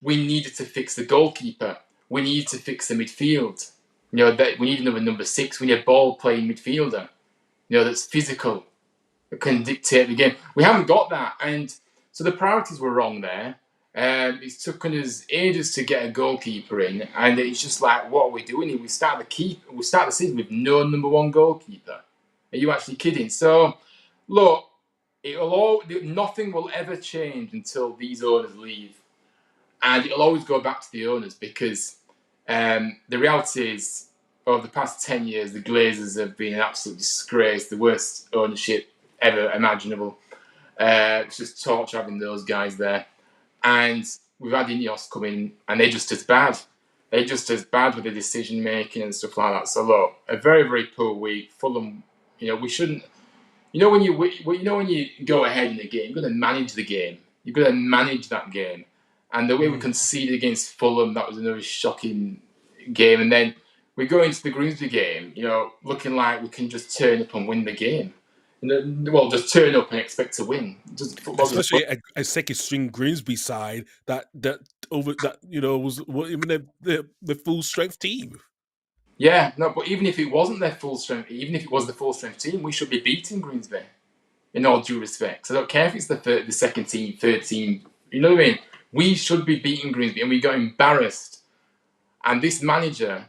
We needed to fix the goalkeeper. We needed to fix the midfield. We need another number 6. We need a ball-playing midfielder, that's physical, that can dictate the game. We haven't got that, and so the priorities were wrong there. It's taken us ages to get a goalkeeper in, and it's just like, what are we doing here? We start the season with no number 1 goalkeeper. Are you actually kidding? So, look, nothing will ever change until these owners leave, and it'll always go back to the owners, because the reality is, over the past 10 years, the Glazers have been an absolute disgrace, the worst ownership ever imaginable. It's just torture having those guys there. And we've had Ineos come in, and they're just as bad. They're just as bad with the decision making and stuff like that. So look, a very, very poor week. Fulham, we shouldn't. When you go ahead in the game, you've got to manage the game. You've got to manage that game. And the way we conceded against Fulham, that was another shocking game. And then we go into the Grimsby game, looking like we can just turn up and win the game. Well, just turn up and expect to win. Especially a second string Grimsby side that was even the full strength team. Yeah, no, but even if it wasn't their full strength, even if it was the full strength team, we should be beating Grimsby. In all due respect, I don't care if it's the second team, third team. You know what I mean? We should be beating Grimsby, and we got embarrassed. And this manager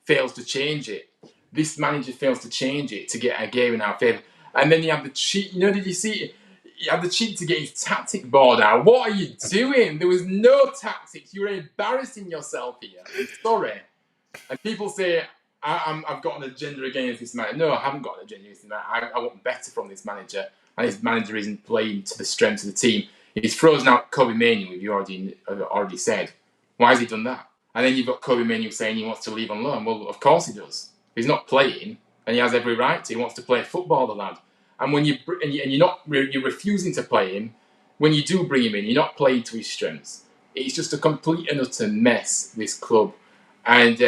fails to change it. This manager fails to change it to get a game in our favour. And then you have the cheat. Did you see it? You have the cheat to get his tactic board out. What are you doing? There was no tactics. You're embarrassing yourself here. I'm sorry. And people say, I've got an agenda against this manager. No, I haven't got an agenda against this manager. I want better from this manager. And his manager isn't playing to the strengths of the team. He's frozen out Kobe Manu, you already said. Why has he done that? And then you've got Kobe Manu saying he wants to leave on loan. Well, of course he does. He's not playing, and he has every right to. He wants to play football, the lad. And when you're refusing to play him, when you do bring him in, you're not playing to his strengths. It's just a complete and utter mess, this club. And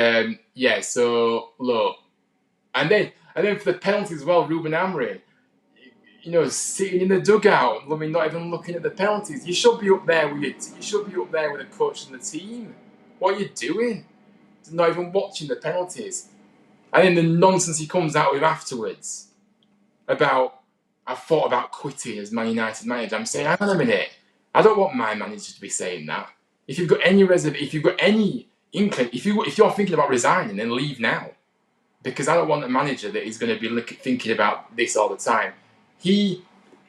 so look, and then for the penalties as well, Ruben Amorim, sitting in the dugout, not even looking at the penalties. You should be up there with the coach and the team. What are you doing? Not even watching the penalties. And then the nonsense he comes out with afterwards about, I thought about quitting as Man United manager. I'm saying, hang on a minute. I don't want my manager to be saying that. If you've got any inkling, if you're thinking about resigning, then leave now. Because I don't want a manager that is going to be thinking about this all the time. He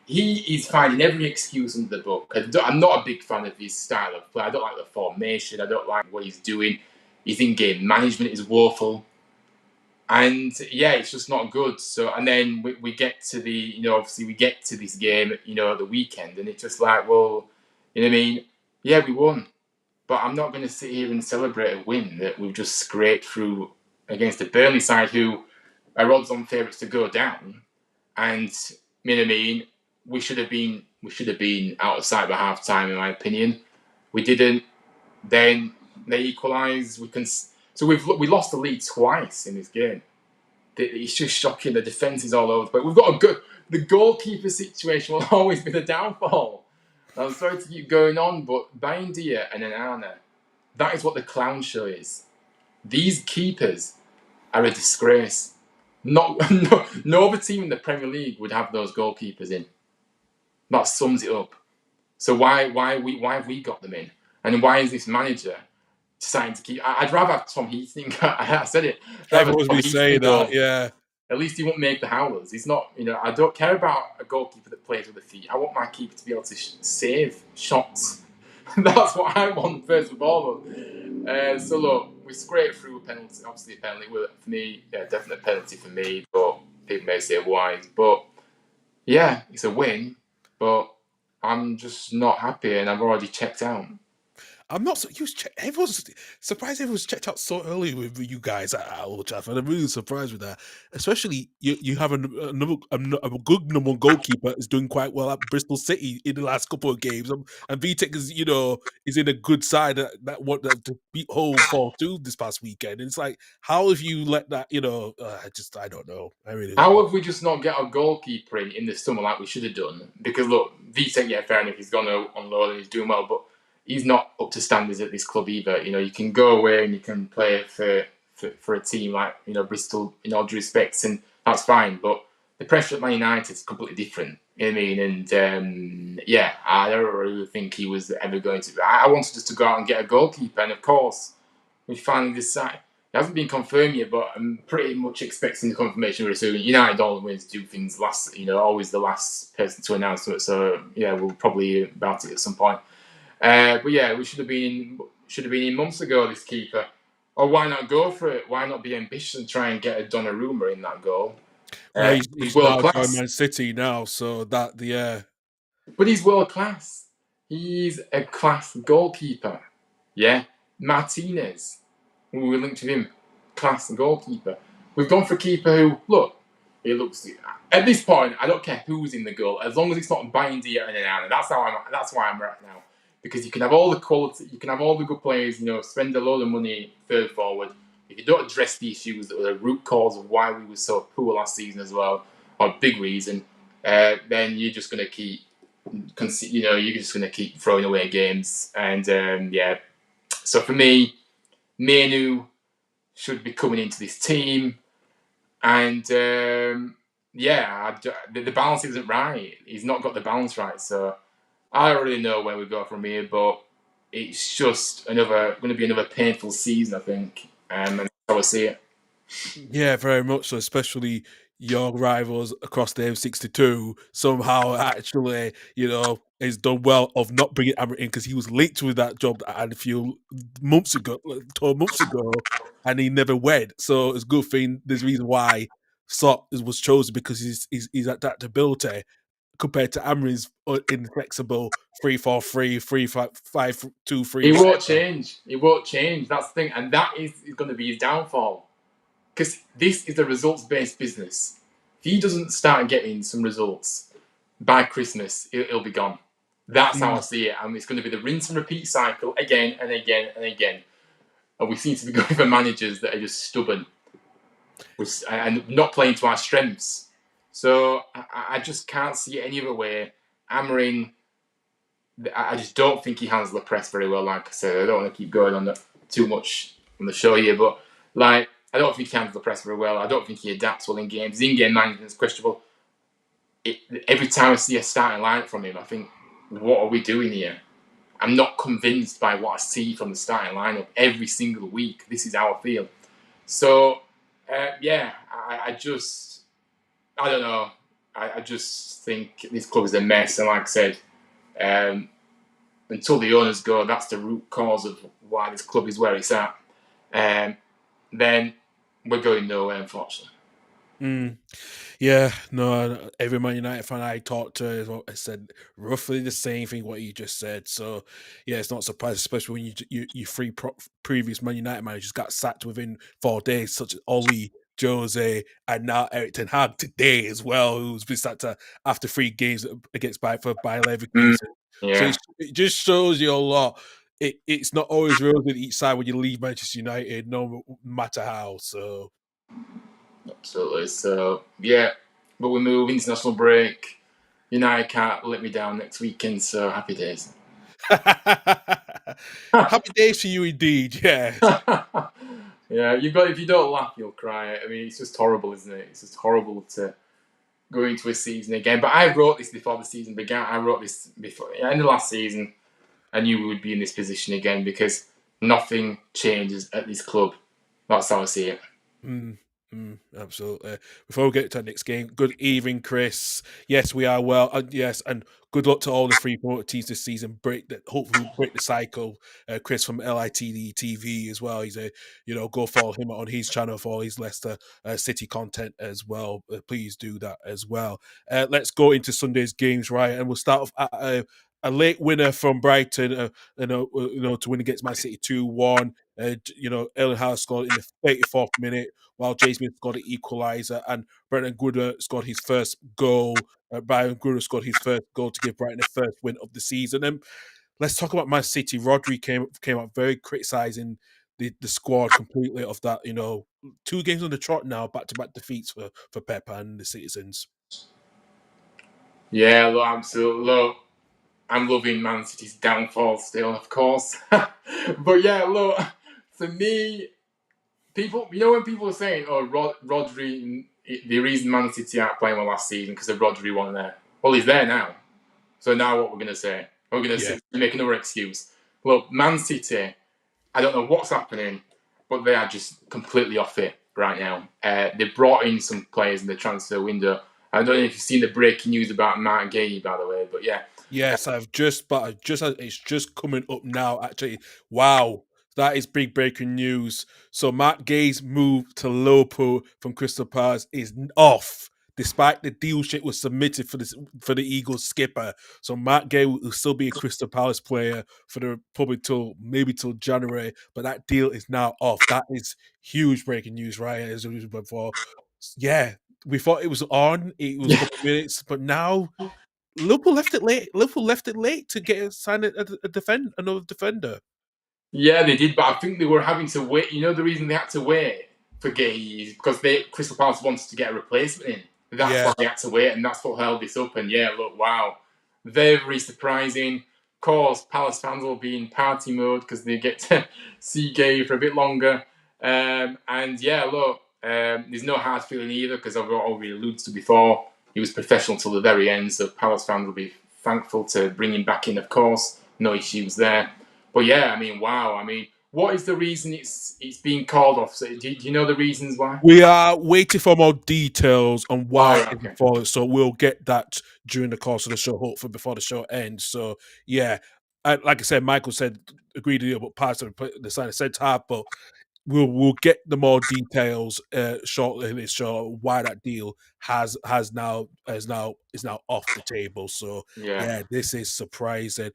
is finding every excuse under the book. I'm not a big fan of his style of play. I don't like the formation. I don't like what he's doing. His in-game management is woeful. And it's just not good. So, and then we get to obviously we get to this game, at the weekend, and it's just like, well, you know what I mean? Yeah, we won. But I'm not going to sit here and celebrate a win that we've just scraped through against the Burnley side, who are odds-on favourites to go down. And, you know what I mean? We should have been out of sight by half time, in my opinion. We didn't. Then they equalised. So we lost the lead twice in this game. It's just shocking. The defence is all over. But we've got the goalkeeper situation will always be the downfall. I'm sorry to keep going on, but Baindia and Anana, that is what the clown show is. These keepers are a disgrace. No other team in the Premier League would have those goalkeepers in. That sums it up. So why have we got them in? And why is this manager deciding to keep? I'd rather have Tom Heaton. I said it. Everyone's been saying that, yeah. At least he won't make the howlers. He's not, I don't care about a goalkeeper that plays with the feet. I want my keeper to be able to save shots. That's what I want, first of all. So look, we scraped through a penalty. Obviously a penalty. For me, definite penalty for me, but people may say otherwise. But yeah, it's a win, but I'm just not happy, and I've already checked out. I'm not so used. Everyone's surprised. Everyone's checked out so early with you guys at Old Trafford. I'm really surprised with that. Especially you have a good number one goalkeeper is doing quite well at Bristol City in the last couple of games, and Vitek is in a good side that want to beat Hull 4-2 this past weekend. And it's like, how have you let that? I don't know. How have we just not get a goalkeeper in the summer like we should have done? Because look, Vitek, fair enough, he's gone on loan and he's doing well, but he's not up to standards at this club either. You can go away and you can play for a team like Bristol in all due respects, and that's fine. But the pressure at Man United is completely different. You know what I mean? And I don't really think he was ever going to. I wanted us to go out and get a goalkeeper, and of course, we finally decided. It hasn't been confirmed yet, but I'm pretty much expecting the confirmation very soon. United always do things last, always the last person to announce it. So we'll probably hear about it at some point. But we should have been in months ago, this keeper. Or why not go for it? Why not be ambitious and try and get a Donnarumma in that goal? He's world class. Man City now, so that But he's world class. He's a class goalkeeper. Yeah, Martinez, who we linked to him, class goalkeeper. We've gone for a keeper who he looks. At this point, I don't care who's in the goal, as long as it's not Baindia and Anana. That's why I'm right now. Because you can have all the quality, you can have all the good players, spend a load of money third forward. If you don't address the issues that were the root cause of why we were so poor last season as well, or a big reason, then you're just going to keep, you're just going to keep throwing away games. And so for me, Manu should be coming into this team, and the balance isn't right. He's not got the balance right, so I don't really know where we go from here. But it's just going to be another painful season, I think, and that's how I see it. Yeah, very much so, especially your rivals across the M62 somehow actually, has done well of not bringing Amrit in because he was linked with that job that I had a few months ago, 12 months ago, and he never went. So it's a good thing. There's a reason why Sot was chosen because his adaptability compared to Amrin's inflexible 3-4-3, 3-5-2-3. It won't change. It won't change. That's the thing, and that is going to be his downfall. Because this is a results-based business. If he doesn't start getting some results by Christmas, it'll be gone. That's how I see it. And it's going to be the rinse and repeat cycle again and again and again. And we seem to be going for managers that are just stubborn and not playing to our strengths. So I just can't see it any other way. Amorim, I just don't think he handles the press very well. Like I said, I don't want to keep going on too much on the show here, but I don't think he handles the press very well. I don't think he adapts well in games. His in-game management is questionable. Every time I see a starting lineup from him, I think, what are we doing here? I'm not convinced by what I see from the starting lineup every single week. This is how I feel. So, I don't know. I just think this club is a mess. And like I said, until the owners go, that's the root cause of why this club is where it's at. Then we're going nowhere, unfortunately. Yeah, no, every Man United fan I talked to has said roughly the same thing what you just said. So, yeah, it's not surprising, especially when you three previous Man United managers got sacked within 4 days, such as Oli, Jose, and now Eric Ten Hag today as well, who's been sacked after 3 games against by Leverkusen. So Yeah. it just shows you a lot. It's not always rosy on each side when you leave Manchester United, no matter how. So. Absolutely. So, yeah, but we move international break. United can't let me down next weekend, so happy days. Happy days for you indeed, yeah. Yeah, if you don't laugh, you'll cry. I mean, it's just horrible, isn't it? It's just horrible to go into a season again. But I wrote this before the season began. I wrote this before end of last season. I knew we would be in this position again because nothing changes at this club. That's how I see it. Absolutely. Before we get to our next game, good evening, Chris. Yes, we are well. Yes, and good luck to all the 3 promoted teams this season. Hopefully break the cycle. Chris from LITD TV as well. He's go follow him on his channel for all his Leicester City content as well. Please do that as well. Let's go into Sunday's games, right? And we'll start off at a late winner from Brighton, to win against Man City 2-1. Erling Haaland scored in the 34th minute, while James Smith scored the equaliser, and Brendan Gooder scored his first goal. Brian Gooder scored his first goal to give Brighton the first win of the season. And let's talk about Man City. Rodri came out very criticising the squad completely of that. 2 games on the trot now, back-to-back defeats for Pep and the citizens. Yeah, look, absolutely. Look, I'm loving Man City's downfall still, of course. But yeah, look, for me, people, when people are saying, "Oh, Rodri," the reason Man City aren't playing well last season because of Rodri wasn't there. Well, he's there now. So now what we're going to say? We're going to make another excuse. Look, Man City, I don't know what's happening, but they are just completely off it right now. They brought in some players in the transfer window. I don't know if you've seen the breaking news about Mark Gay, by the way, but yeah. Yes, it's just coming up now. Actually, wow, that is big breaking news. So Matt Gay's move to Liverpool from Crystal Palace is off, despite the deal sheet was submitted for the Eagles skipper. So Matt Gay will still be a Crystal Palace player probably till January, but that deal is now off. That is huge breaking news, right? As we mentioned before, yeah, we thought it was on. It was a couple minutes, but now. Liverpool left it late to get another defender. Yeah, they did, but I think they were having to wait. The reason they had to wait for Gay is because Crystal Palace wanted to get a replacement in. That's why they had to wait, and that's what held this up. And yeah, look, wow, very, very surprising. Of course, Palace fans will be in party mode because they get to see Gay for a bit longer. And yeah, look, there's no hard feeling either because I've already alluded to before, he was professional till the very end. So Palace fans will be thankful to bring him back in, of course. No issues there. But yeah, I mean, wow. I mean, what is the reason it's being called off? So do you know the reasons why? We are waiting for more details on why Oh, okay. it's fallen, so we'll get that during the course of the show, hopefully before the show ends. So yeah, like I said, Michael said agreed to you about parts of the side of centre half, but we'll get the more details shortly in this show why that deal is now off the table. So yeah, this is surprising.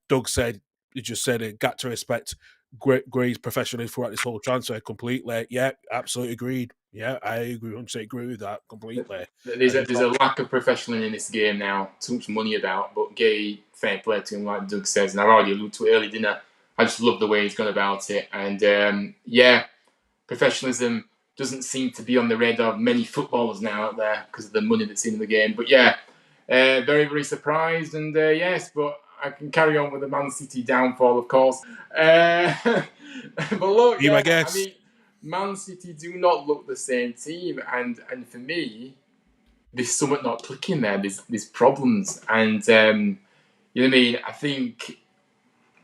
Doug said, he just said it, got to respect Gray's professionally throughout this whole transfer completely. Yeah, absolutely agreed. Yeah, I agree. 100% agree with that completely. There's a lack of professionalism in this game now. Too much money about, but Gay, fair play to him, like Doug says, and I already alluded to it early, didn't I? I just love the way he's gone about it, and yeah, professionalism doesn't seem to be on the radar of many footballers now out there because of the money that's in the game. But yeah, very, very surprised, and yes, but I can carry on with the Man City downfall, of course. But look, yeah, I mean, Man City do not look the same team, and for me, there's something not clicking there. There's problems, and you know what I mean. I think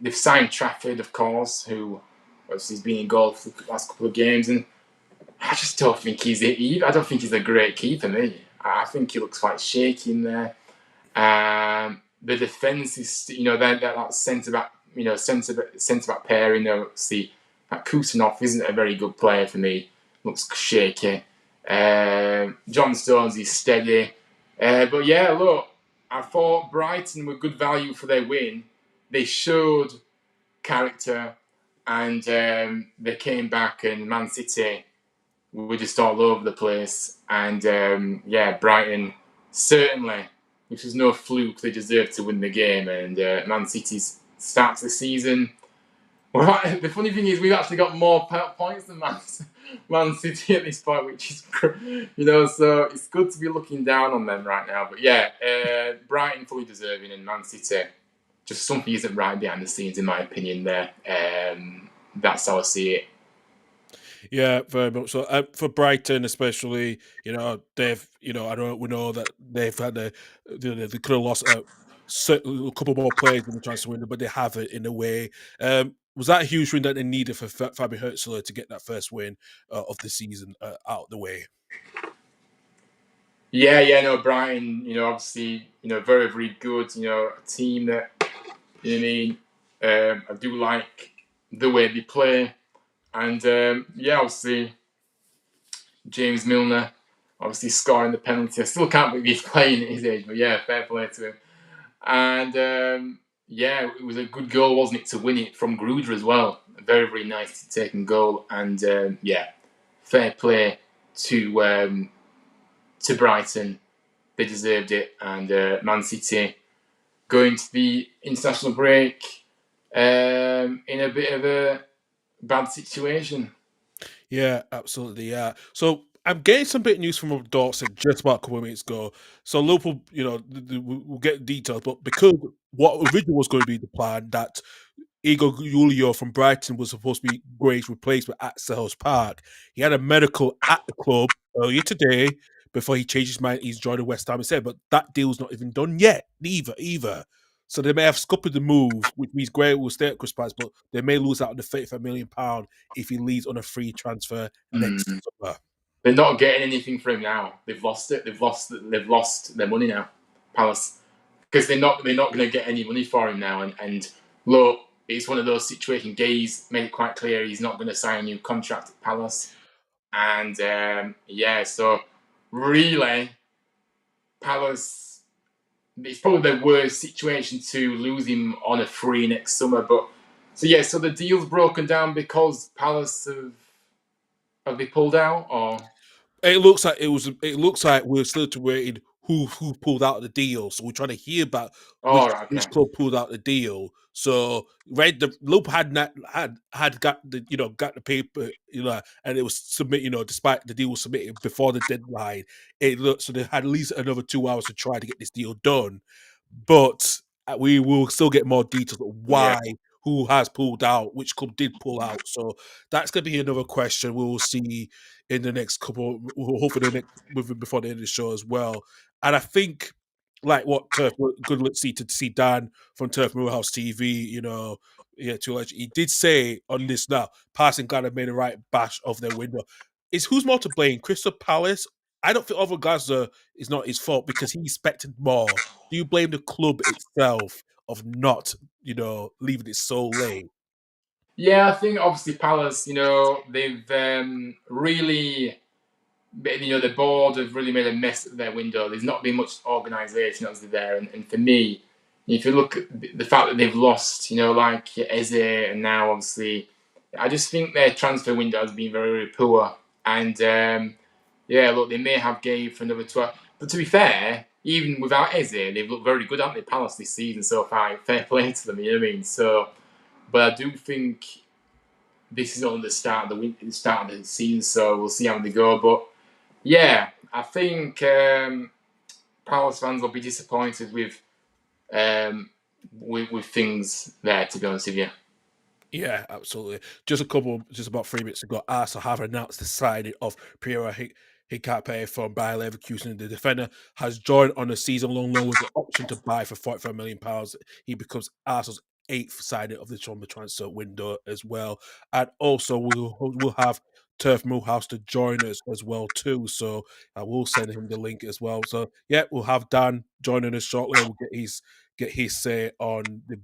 they've signed Trafford, of course, who obviously has been in goal for the last couple of games, and I just don't think I don't think he's a great keeper. Me, I think he looks quite shaky in there. The defense is, you know, that centre back, you know, centre back pairing. You know, see that Kusanov isn't a very good player for me. Looks shaky. John Stones is steady. But yeah, look, I thought Brighton were good value for their win. They showed character, and they came back, and Man City were just all over the place. And yeah, Brighton certainly, which was no fluke, they deserved to win the game. And Man City's start to the season. Well, the funny thing is, we've actually got more points than Man City at this point, which is, you know, so it's good to be looking down on them right now. But yeah, Brighton fully deserving, and Man City, just something isn't right behind the scenes, in my opinion. There, that's how I see it. Yeah, very much so. For Brighton, especially, you know, they've, you know, we know that they've had they could have lost a couple more players in the transfer window, but they have it in a way. Was that a huge win that they needed for Fabian Hurtzler to get that first win of the season out of the way? Yeah, no, Brighton, you know, obviously, you know, very, very good, you know, a team that, you know what I mean, I do like the way they play, and yeah, obviously, James Milner, obviously scoring the penalty. I still can't believe he's playing at his age, but yeah, fair play to him. And yeah, it was a good goal, wasn't it, to win it from Gruder as well. Very, very nice to take and goal, and yeah, fair play to Brighton. They deserved it, and Man City going to the international break in a bit of a bad situation. Yeah, absolutely. Yeah. So I'm getting some bit of news from Dawson just about a couple of minutes ago. So Liverpool, you know, we'll get details, but because what originally was going to be the plan that Igor Julio from Brighton was supposed to be Gray's replacement at Selhurst Park, he had a medical at the club earlier today before he changed his mind. He's joining West Ham instead, but that deal's not even done yet, either. So they may have scuppered the move, which means Gray will stay at Crystal Palace, but they may lose out on the £35 million if he leaves on a free transfer next summer. They're not getting anything for him now. They've lost it. They've lost their money now, Palace, because they're not going to get any money for him now. And look, it's one of those situations. Gay's made it quite clear he's not going to sign a new contract at Palace, and yeah, so really, Palace. It's probably the worst situation to lose him on a free next summer. But so yeah, so the deal's broken down because Palace have they pulled out, or it looks like we're still waiting who pulled out of the deal. So we're trying to hear about All right, okay. which club pulled out the deal. So Liverpool had got the paper, and it was despite the deal was submitted before the deadline, it looked so they had at least another 2 hours to try to get this deal done. But we will still get more details of Yeah. why, who has pulled out, which club did pull out. So that's going to be another question we will see in the next couple, hopefully before the end of the show as well. And I think, like what Turf, good let's see to see Dan from Turf Millhouse TV, he did say on this now, passing kind of made a right bash of their window. Is who's more to blame, Crystal Palace? I don't think Overgaza is not his fault because he expected more. Do you blame the club itself of not, leaving it so late? Yeah, I think obviously Palace, they've really, the board have really made a mess of their window. There's not been much organisation obviously there, and for me, if you look at the fact that they've lost, like Eze, and now obviously, I just think their transfer window has been very, very poor. And yeah, look, they may have gave for another 12, but to be fair, even without Eze, they've looked very good, haven't they, Palace this season so far? Fair play to them, you know what I mean? So, but I do think this is only the start of the season, so we'll see how they go. But yeah, I think Palace fans will be disappointed with things there. To be honest with you. Yeah, absolutely. Just about 3 minutes ago, Arsenal have announced the signing of Pierre Hikape from Bayer Leverkusen. The defender has joined on a season-long loan with the option to buy for £45 million. He becomes Arsenal's eighth signing of the summer transfer window as well. And also, we'll have Turf Millhouse to join us as well too. So I will send him the link as well. So yeah, we'll have Dan joining us shortly. We'll get his say on the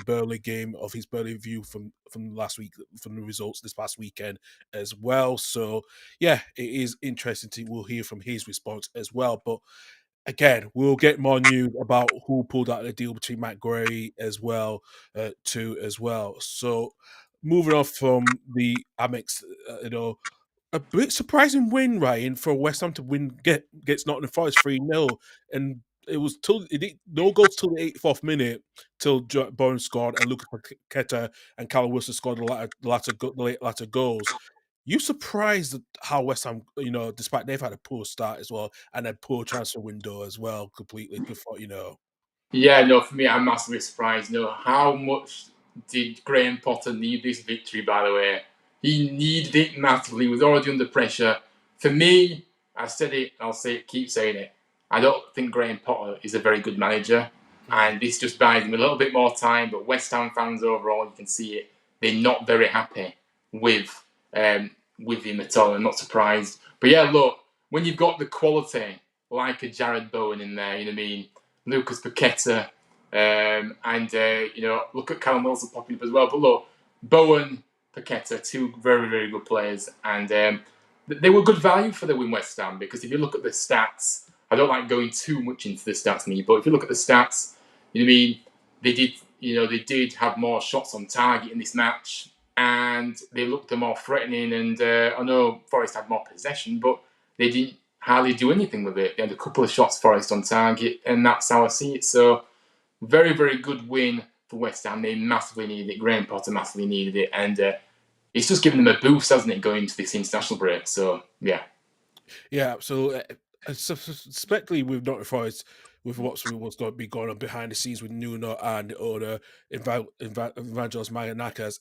Burnley game, of his Burnley view from last week, from the results this past weekend as well. So yeah, it is interesting to we'll hear from his response as well. But again, we'll get more news about who pulled out the deal between Matt Gray as well, too as well. So moving on from the Amex, a bit surprising win, Ryan, for West Ham to gets Nottingham Forest 3-0, and it was no goals till the 84th minute till Bowen scored and Lucas Paqueta and Callum Wilson scored the latter goals. You surprised at how West Ham, despite they've had a poor start as well and a poor transfer window as well, completely before. Yeah, no, for me, I'm massively surprised. How much did Graham Potter need this victory, by the way? He needed it massively. He was already under pressure. For me, I said it, I'll say it, keep saying it. I don't think Graham Potter is a very good manager. And this just buys him a little bit more time. But West Ham fans overall, you can see it, they're not very happy with him at all. I'm not surprised. But yeah, look, when you've got the quality like a Jared Bowen in there, you know what I mean? Lucas Paqueta, and look at Callum Wilson popping up as well. But look, Bowen, Paqueta, two very, very good players, and they were good value for the win West Ham, because if you look at the stats, I don't like going too much into the stats, but if you look at the stats, you know what I mean, they did have more shots on target in this match, and they looked more threatening. And I know Forest had more possession, but they didn't hardly do anything with it. They had a couple of shots Forest on target, and that's how I see it. So, very, very good win for West Ham. They massively needed it. Graham Potter massively needed it, and it's just given them a boost, hasn't it, going into this international break? So, yeah. Yeah, so especially with Nottingham Forest, with what's going to be going on behind the scenes with Nuno and the owner, Evangelos Mayannakas,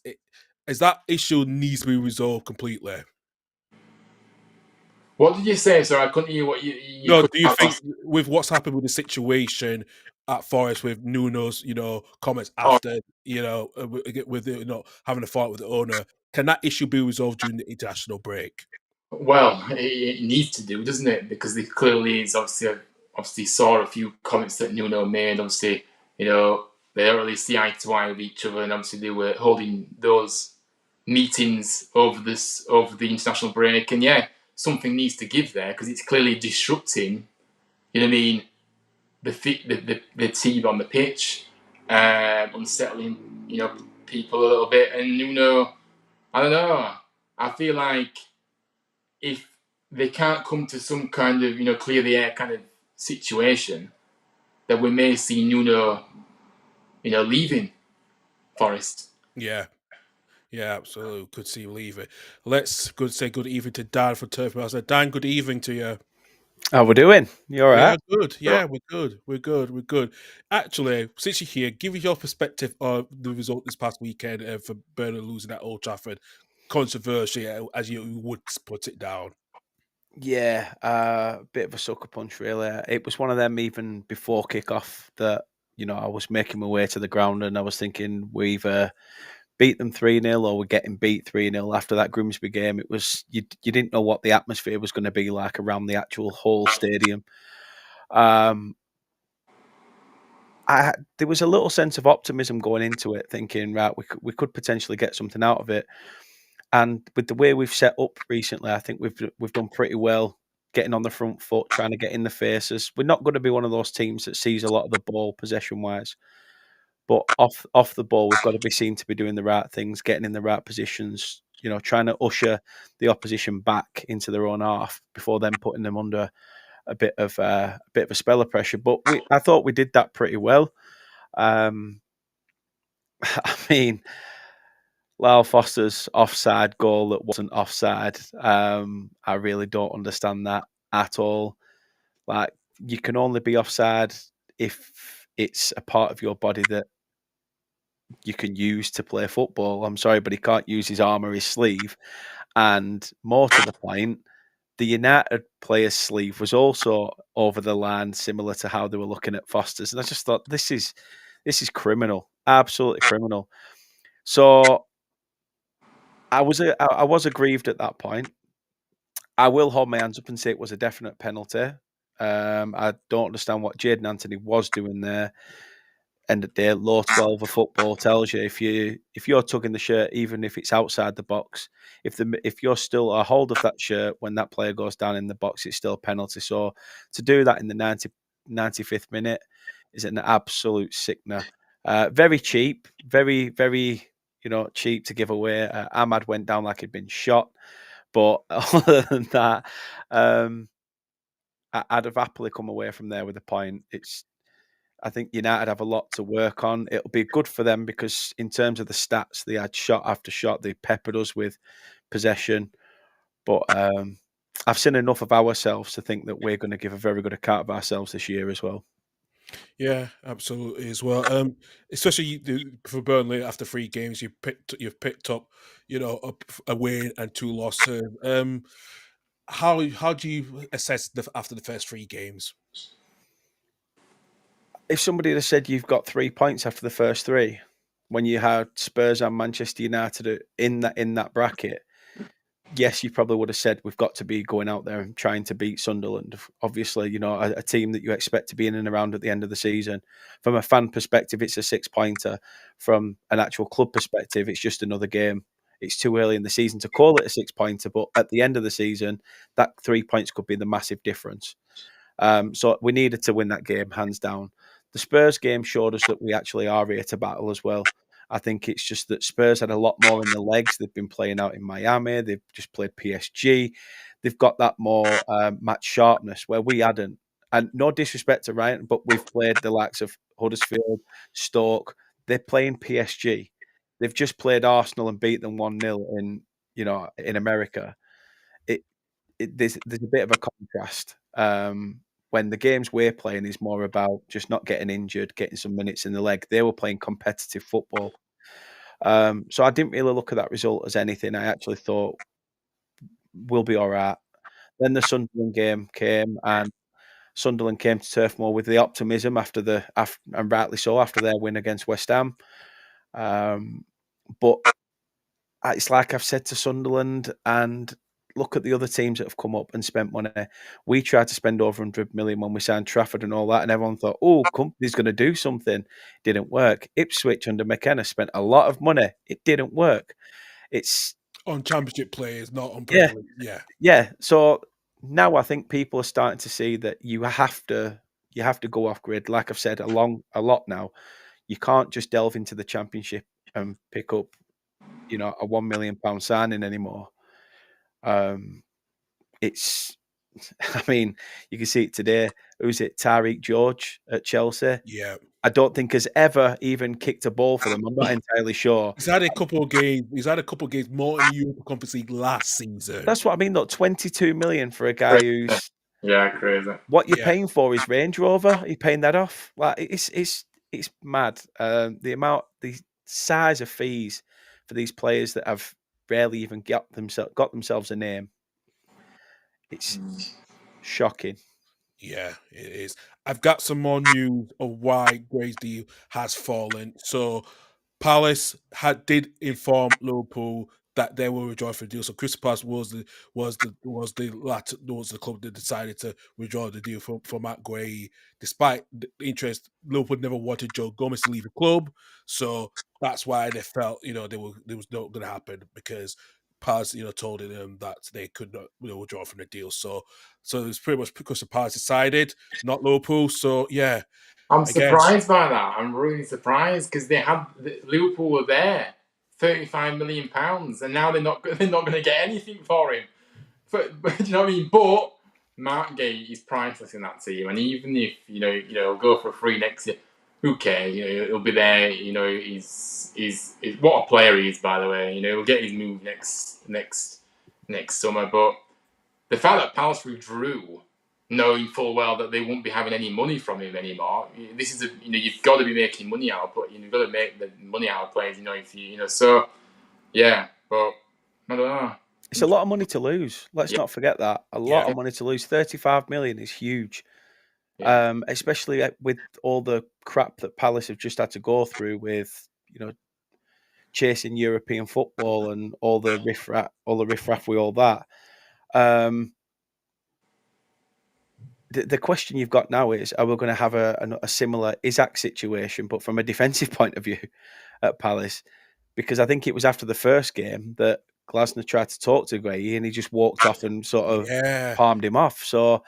is that issue needs to be resolved completely? What did you say? Sorry, I couldn't hear what you No, could do you think with what's happened with the situation at Forest with Nuno's, comments Oh, after, with having a fight with the owner, can that issue be resolved during the international break? well, it needs to do, doesn't it? Because it clearly is obviously saw a few comments that Nuno made. Obviously, they don't really see eye to eye with each other, and obviously they were holding those meetings over the international break. And yeah, something needs to give there, because it's clearly disrupting. You know what I mean? The team on the pitch, unsettling people a little bit. And Nuno, I don't know. I feel like if they can't come to some kind of, clear the air kind of situation, that we may see Nuno, leaving Forest. Yeah. Yeah, absolutely. Could see you leave it. Let's say good evening to Dan for Turf Master. Dan, good evening to you. How we doing? You all right? Good. Yeah, we're good. We're good. We're good. Actually, since you're here, give me your perspective of the result this past weekend for Burnley losing at Old Trafford. Controversial, as you would put it down. Yeah, a bit of a sucker punch, really. It was one of them even before kickoff that, I was making my way to the ground and I was thinking we either beat them 3-0 or we're getting beat 3-0 after that Grimsby game. It was, you didn't know what the atmosphere was going to be like around the actual whole stadium. There was a little sense of optimism going into it, thinking, right, we could potentially get something out of it. And with the way we've set up recently, I think we've done pretty well getting on the front foot, trying to get in the faces. We're not going to be one of those teams that sees a lot of the ball possession-wise, but off the ball, we've got to be seen to be doing the right things, getting in the right positions, trying to usher the opposition back into their own half before then putting them under a bit of a spell of pressure. But I thought we did that pretty well. I mean, Lyle Foster's offside goal that wasn't offside. I really don't understand that at all. Like, you can only be offside if it's a part of your body that you can use to play football. I'm sorry, but he can't use his arm or his sleeve. And more to the point, the United player's sleeve was also over the line, similar to how they were looking at Foster's. And I just thought, this is criminal, absolutely criminal. So I was aggrieved at that point. I will hold my hands up and say it was a definite penalty. I don't understand what Jadon Anthony was doing there. End of the day, law 12 of football tells you if you're tugging the shirt, even if it's outside the box, if you're still a hold of that shirt when that player goes down in the box, it's still a penalty. So to do that in the 95th minute is an absolute sickener. Very cheap, very, very, cheap to give away. Ahmad went down like he'd been shot. But other than that, I'd have happily come away from there with a point. I think United have a lot to work on. It'll be good for them because in terms of the stats, they had shot after shot. They peppered us with possession. But I've seen enough of ourselves to think that we're going to give a very good account of ourselves this year as well. Yeah, absolutely as well. Especially for Burnley after 3 games, you've picked up, a win and 2 losses. How do you assess after the first 3 games? If somebody had said you've got 3 points after the first 3, when you had Spurs and Manchester United in that bracket, yes, you probably would have said we've got to be going out there and trying to beat Sunderland. Obviously, a team that you expect to be in and around at the end of the season. From a fan perspective, it's a 6-pointer. From an actual club perspective, it's just another game. It's too early in the season to call it a 6-pointer, but at the end of the season, that 3 points could be the massive difference. So we needed to win that game, hands down. The Spurs game showed us that we actually are here to battle as well. I think it's just that Spurs had a lot more in the legs. They've been playing out in Miami. They've just played PSG. They've got that more match sharpness where we hadn't. And no disrespect to Ryan, but we've played the likes of Huddersfield, Stoke. They're playing PSG. They've just played Arsenal and beat them 1-0 in America. There's a bit of a contrast. When the games we're playing is more about just not getting injured, getting some minutes in the leg. They were playing competitive football. So I didn't really look at that result as anything. I actually thought we'll be all right. Then the Sunderland game came, and Sunderland came to Turf Moor with the optimism and rightly so, after their win against West Ham. But it's like I've said to Sunderland, and look at the other teams that have come up and spent money. We tried to spend over 100 million when we signed Trafford and all that, and everyone thought, oh, company's going to do something. Didn't work. Ipswich under McKenna spent a lot of money. It didn't work. It's on Championship players, not on Premier League. Yeah. So now I think people are starting to see that you have to go off grid. Like I've said a lot now, you can't just delve into the Championship and pick up, a £1 million signing anymore. it's. I mean, you can see it today. Who's it? Tariq George at Chelsea. Yeah. I don't think has ever even kicked a ball for them. I'm not entirely sure. He's had a couple of games. He's had a couple of games more in the Europa Conference League last season. That's what I mean. Look, 22 million for a guy who's crazy. what you're Yeah. paying for is Range Rover. Are you paying that off? Like it's mad. The size of fees for these players that have barely even got themselves a name. It's shocking. Yeah, it is. I've got some more news of why Gray's deal has fallen. So Palace did inform Liverpool that they will withdraw from the deal. So Crystal Palace was the club that decided to withdraw the deal for Matt Gray. Despite the interest, Liverpool never wanted Joe Gomez to leave the club, so that's why they felt there was not going to happen because Palace told them that they could not withdraw from the deal. So it's pretty much because the Palace decided, not Liverpool. So yeah. I'm surprised by that. I'm really surprised because Liverpool were there, £35 million, and now they're not going to get anything for him. Do you know what I mean? But Mark Gay is priceless in that team, and even if he'll go for a free next year, who cares? He'll be there. He's what a player he is, by the way. He'll get his move next summer. But the fact that Palace withdrew, knowing full well that they won't be having any money from him anymore. This is you've got to be making money out, but you've got to make the money out of players. So yeah, but I don't know. It's a lot of money to lose. Let's not forget that. A lot of money to lose. 35 million is huge. Yeah. Especially with all the crap that Palace have just had to go through with, chasing European football and all the riffraff with all that. The question you've got now is, are we going to have a similar Isaac situation, but from a defensive point of view at Palace? Because I think it was after the first game that Glasner tried to talk to Gray and he just walked off and sort of palmed him off. So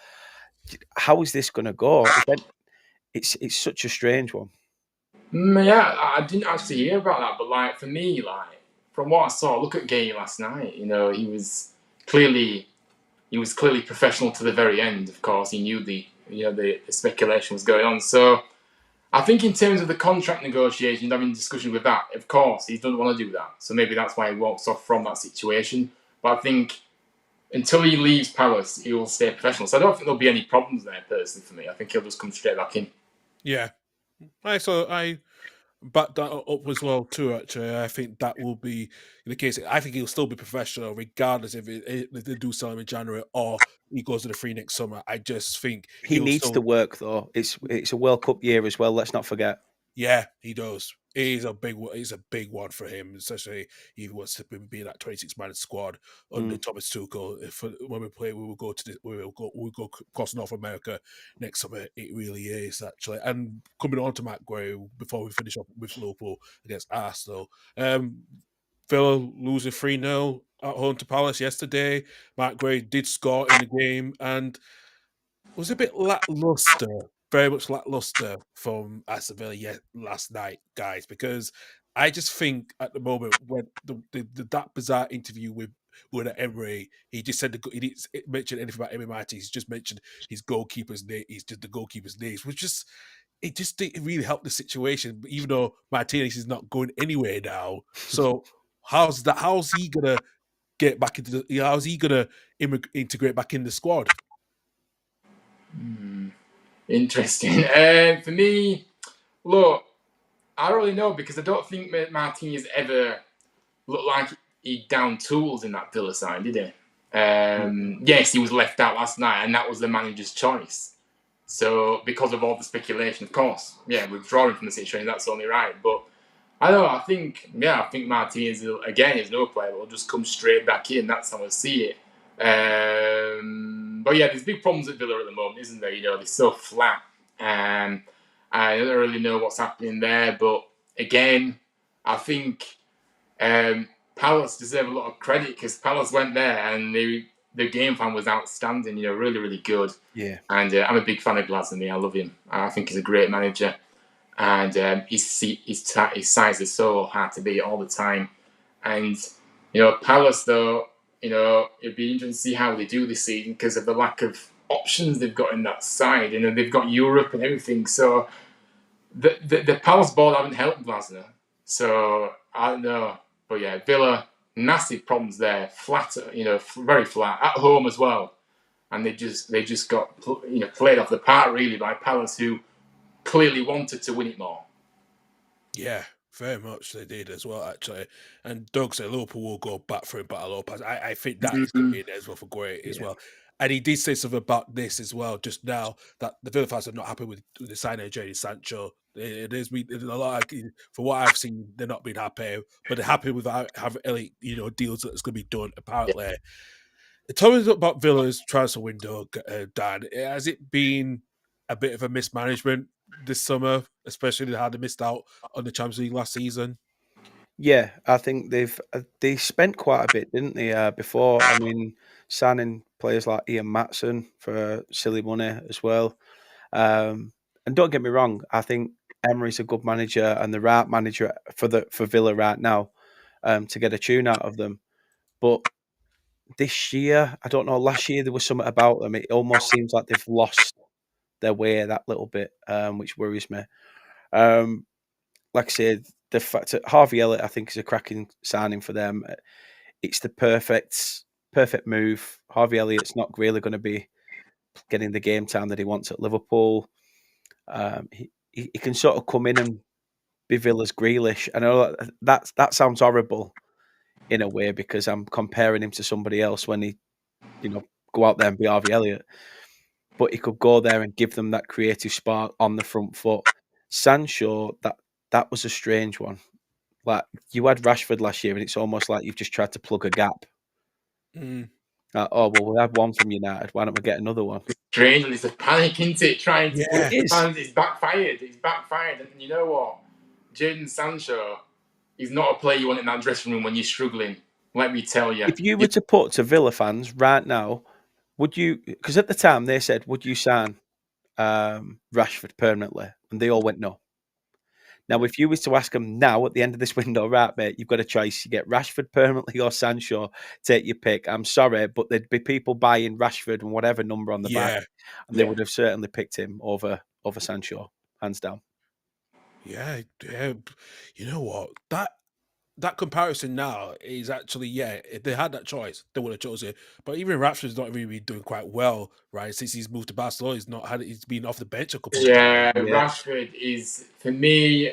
how is this going to go? It's such a strange one. Yeah, I didn't actually hear about that, but for me, from what I saw, look at Gay last night. He was clearly professional to the very end. Of course, he knew the speculation was going on. So I think in terms of the contract negotiations, having discussion with that, of course, he doesn't want to do that. So maybe that's why he walks off from that situation. But I think until he leaves Palace, he will stay professional. So I don't think there'll be any problems there, personally, for me. I think he'll just come straight back in. Yeah. I back that up as well too. Actually, I think that will be the case. I think he'll still be professional, regardless if they do sell him in January or he goes to the free next summer. I just think he needs to work though. It's a World Cup year as well. Let's not forget. Yeah, he does. He's a big one for him, especially if he wants to be in that 26-man squad under Thomas Tuchel. When we play, we'll go across North America next summer. It really is actually. And coming on to Matt Gray before we finish up with Liverpool against Arsenal, Villa losing 3-0 at home to Palace yesterday. Matt Gray did score in the game and was a bit lackluster. Very much lackluster from Aston Villa last night, guys, because I just think at the moment when that bizarre interview with Emery, he just said he didn't mention anything about Emery Martinez. He's just mentioned his goalkeeper's name. He's just the goalkeeper's names, which it just didn't really help the situation. Even though Martinez is not going anywhere now, so how's he gonna get back into how's he gonna integrate back in the squad? Interesting. For me, look, I don't really know because I don't think Martinez ever looked like he downed tools in that Villa side, did he? Yes, he was left out last night, and that was the manager's choice. So, because of all the speculation, of course, withdrawing from the situation, that's only right. But I don't know. I think Martinez again is no player. Will just come straight back in. That's how I see it. But yeah, there's big problems at Villa at the moment, isn't there? They're so flat. I don't really know what's happening there. But again, I think Palace deserve a lot of credit because Palace went there and the game plan was outstanding. Really, really good. Yeah. And I'm a big fan of Glasner. I love him. I think he's a great manager. And his size is so hard to beat all the time. And Palace though. it'd be interesting to see how they do this season because of the lack of options they've got in that side. They've got Europe and everything. So the Palace board haven't helped Glasner. So I don't know. But yeah, Villa, massive problems there. Flat, very flat. At home as well. And they just got played off the park really by Palace, who clearly wanted to win it more. Yeah, very much they did as well, actually. And Doug said Liverpool will go back for him, but Lopez. I think that is going to be in there as well for great as well. And he did say something about this as well just now, that the Villa fans are not happy with the signing of Jadon Sancho. It is a lot. For what I've seen, they're not being happy, but they're happy with having elite, deals that's going to be done. Apparently, tell us about Villa's transfer window, Dan. Has it been a bit of a mismanagement this summer, especially how they missed out on the Champions League last season? Yeah, I think they spent quite a bit, didn't they? Before, I mean, signing players like Ian Maatson for silly money as well. And don't get me wrong, I think Emery's a good manager and the right manager for Villa right now to get a tune out of them. But this year, I don't know. Last year there was something about them. It almost seems like they've lost their way that little bit, which worries me. Like I said, the fact that Harvey Elliott, I think, is a cracking signing for them. It's the perfect move. Harvey Elliott's not really going to be getting the game time that he wants at Liverpool. He can sort of come in and be Villa's Grealish. I know that sounds horrible in a way because I'm comparing him to somebody else when he, go out there and be Harvey Elliott. But he could go there and give them that creative spark on the front foot. Sancho, that was a strange one. Like, you had Rashford last year, and it's almost like you've just tried to plug a gap. We had one from United. Why don't we get another one? Strange, and it's a panic, isn't it? Trying to Yeah, it is. It's backfired. And you know what? Jadon Sancho is not a player you want in that dressing room when you're struggling. Let me tell you. If you were to put to Villa fans right now, would you? Because at the time they said, would you sign Rashford permanently? And they all went no. Now, if you was to ask them now at the end of this window, right, mate, you've got a choice. You get Rashford permanently or Sancho. Take your pick. I'm sorry, but there'd be people buying Rashford and whatever number on the back, and they would have certainly picked him over Sancho, hands down. Yeah. You know what? That comparison now is actually, if they had that choice, they would have chosen it. But even Rashford's not really doing quite well, right? Since he's moved to Barcelona, he's been off the bench a couple of times. Rashford is, for me,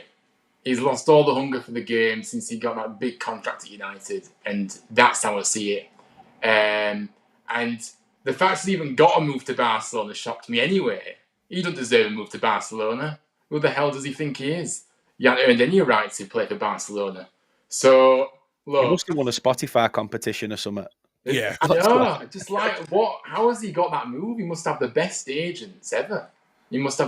he's lost all the hunger for the game since he got that big contract at United, and that's how I see it. And the fact he's even got a move to Barcelona shocked me anyway. He doesn't deserve a move to Barcelona. Who the hell does he think he is? He hasn't earned any right to play for Barcelona. So, look. He must have won a Spotify competition or something. Yeah. I know. Just like, what? How has he got that move? He must have the best agents ever. Because,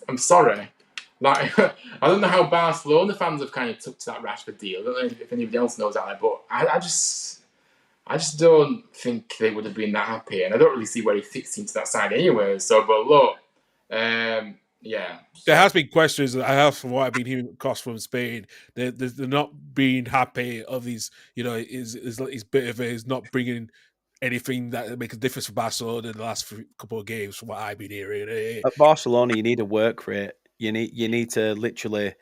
I'm sorry, like, I don't know how Barcelona fans have kind of took to that Rashford deal. I don't know if anybody else knows that, but I just don't think they would have been that happy, and I don't really see where he fits into that side anyway. So, but look, there has been questions that I have from what I've been hearing across from Spain. They're not being happy of these. His bit of it is not bringing anything that makes a difference for Barcelona in the last couple of games. From what I've been hearing, at Barcelona, you need a work rate. You need to literally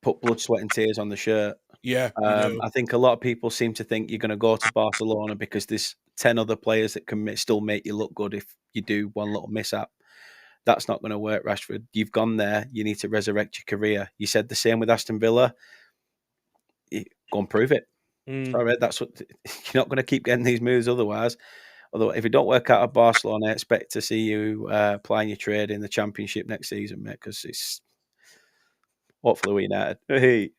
put blood, sweat, and tears on the shirt. Yeah, I think a lot of people seem to think you're going to go to Barcelona because there's 10 other players that can still make you look good if you do one little mishap. That's not going to work, Rashford. You've gone there. You need to resurrect your career. You said the same with Aston Villa. Go and prove it. Sorry, that's what you're not going to keep getting these moves otherwise. Although if it don't work out at Barcelona, I expect to see you playing your trade in the Championship next season, mate. Because it's hopefully we're United. Hey.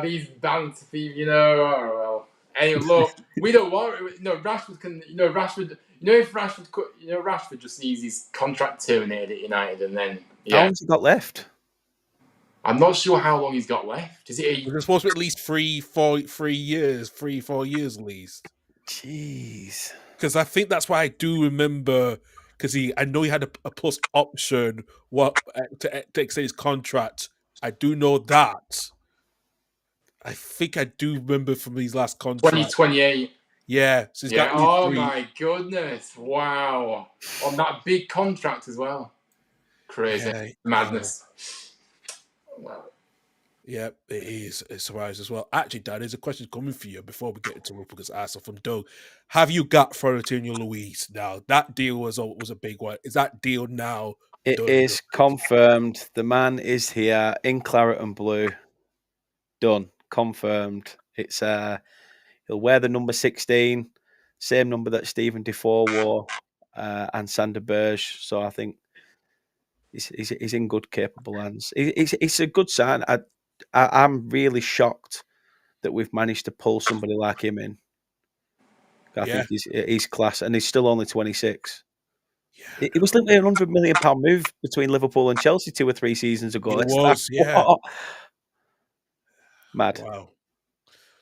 These bands, well. Anyway, look, we don't want. Rashford can. Rashford. If Rashford could. Rashford just needs his contract terminated at United, and then. How long's he got left? I'm not sure how long he's got left. Is it? It's supposed to be at least 3-4 years at least. Jeez. Because I think that's why I do remember. Because I know he had a plus option to extend his contract I do know that. I think I do remember from his last contract. 2028. Yeah, so he's got Oh 3. my goodness! Wow, on that big contract as well. Crazy madness. Wow. Yeah, it is. It's surprise as well. Actually, Dan, there's a question coming for you before we get into Liverpool's Arsenal from Doug. Have you got Florentino Luis now? That deal was a big one. Is that deal now? It is confirmed. The man is here in claret and blue. Done. Confirmed. It's he'll wear the number 16, same number that Stephen Defoe wore, and Sander Berge. So I think he's in good, capable hands. It's a good sign. I'm really shocked that we've managed to pull somebody like him in. I think he's class, and he's still only 26. Yeah, It was literally £100 million move between Liverpool and Chelsea 2 or 3 seasons ago. it was. Yeah, mad. wow.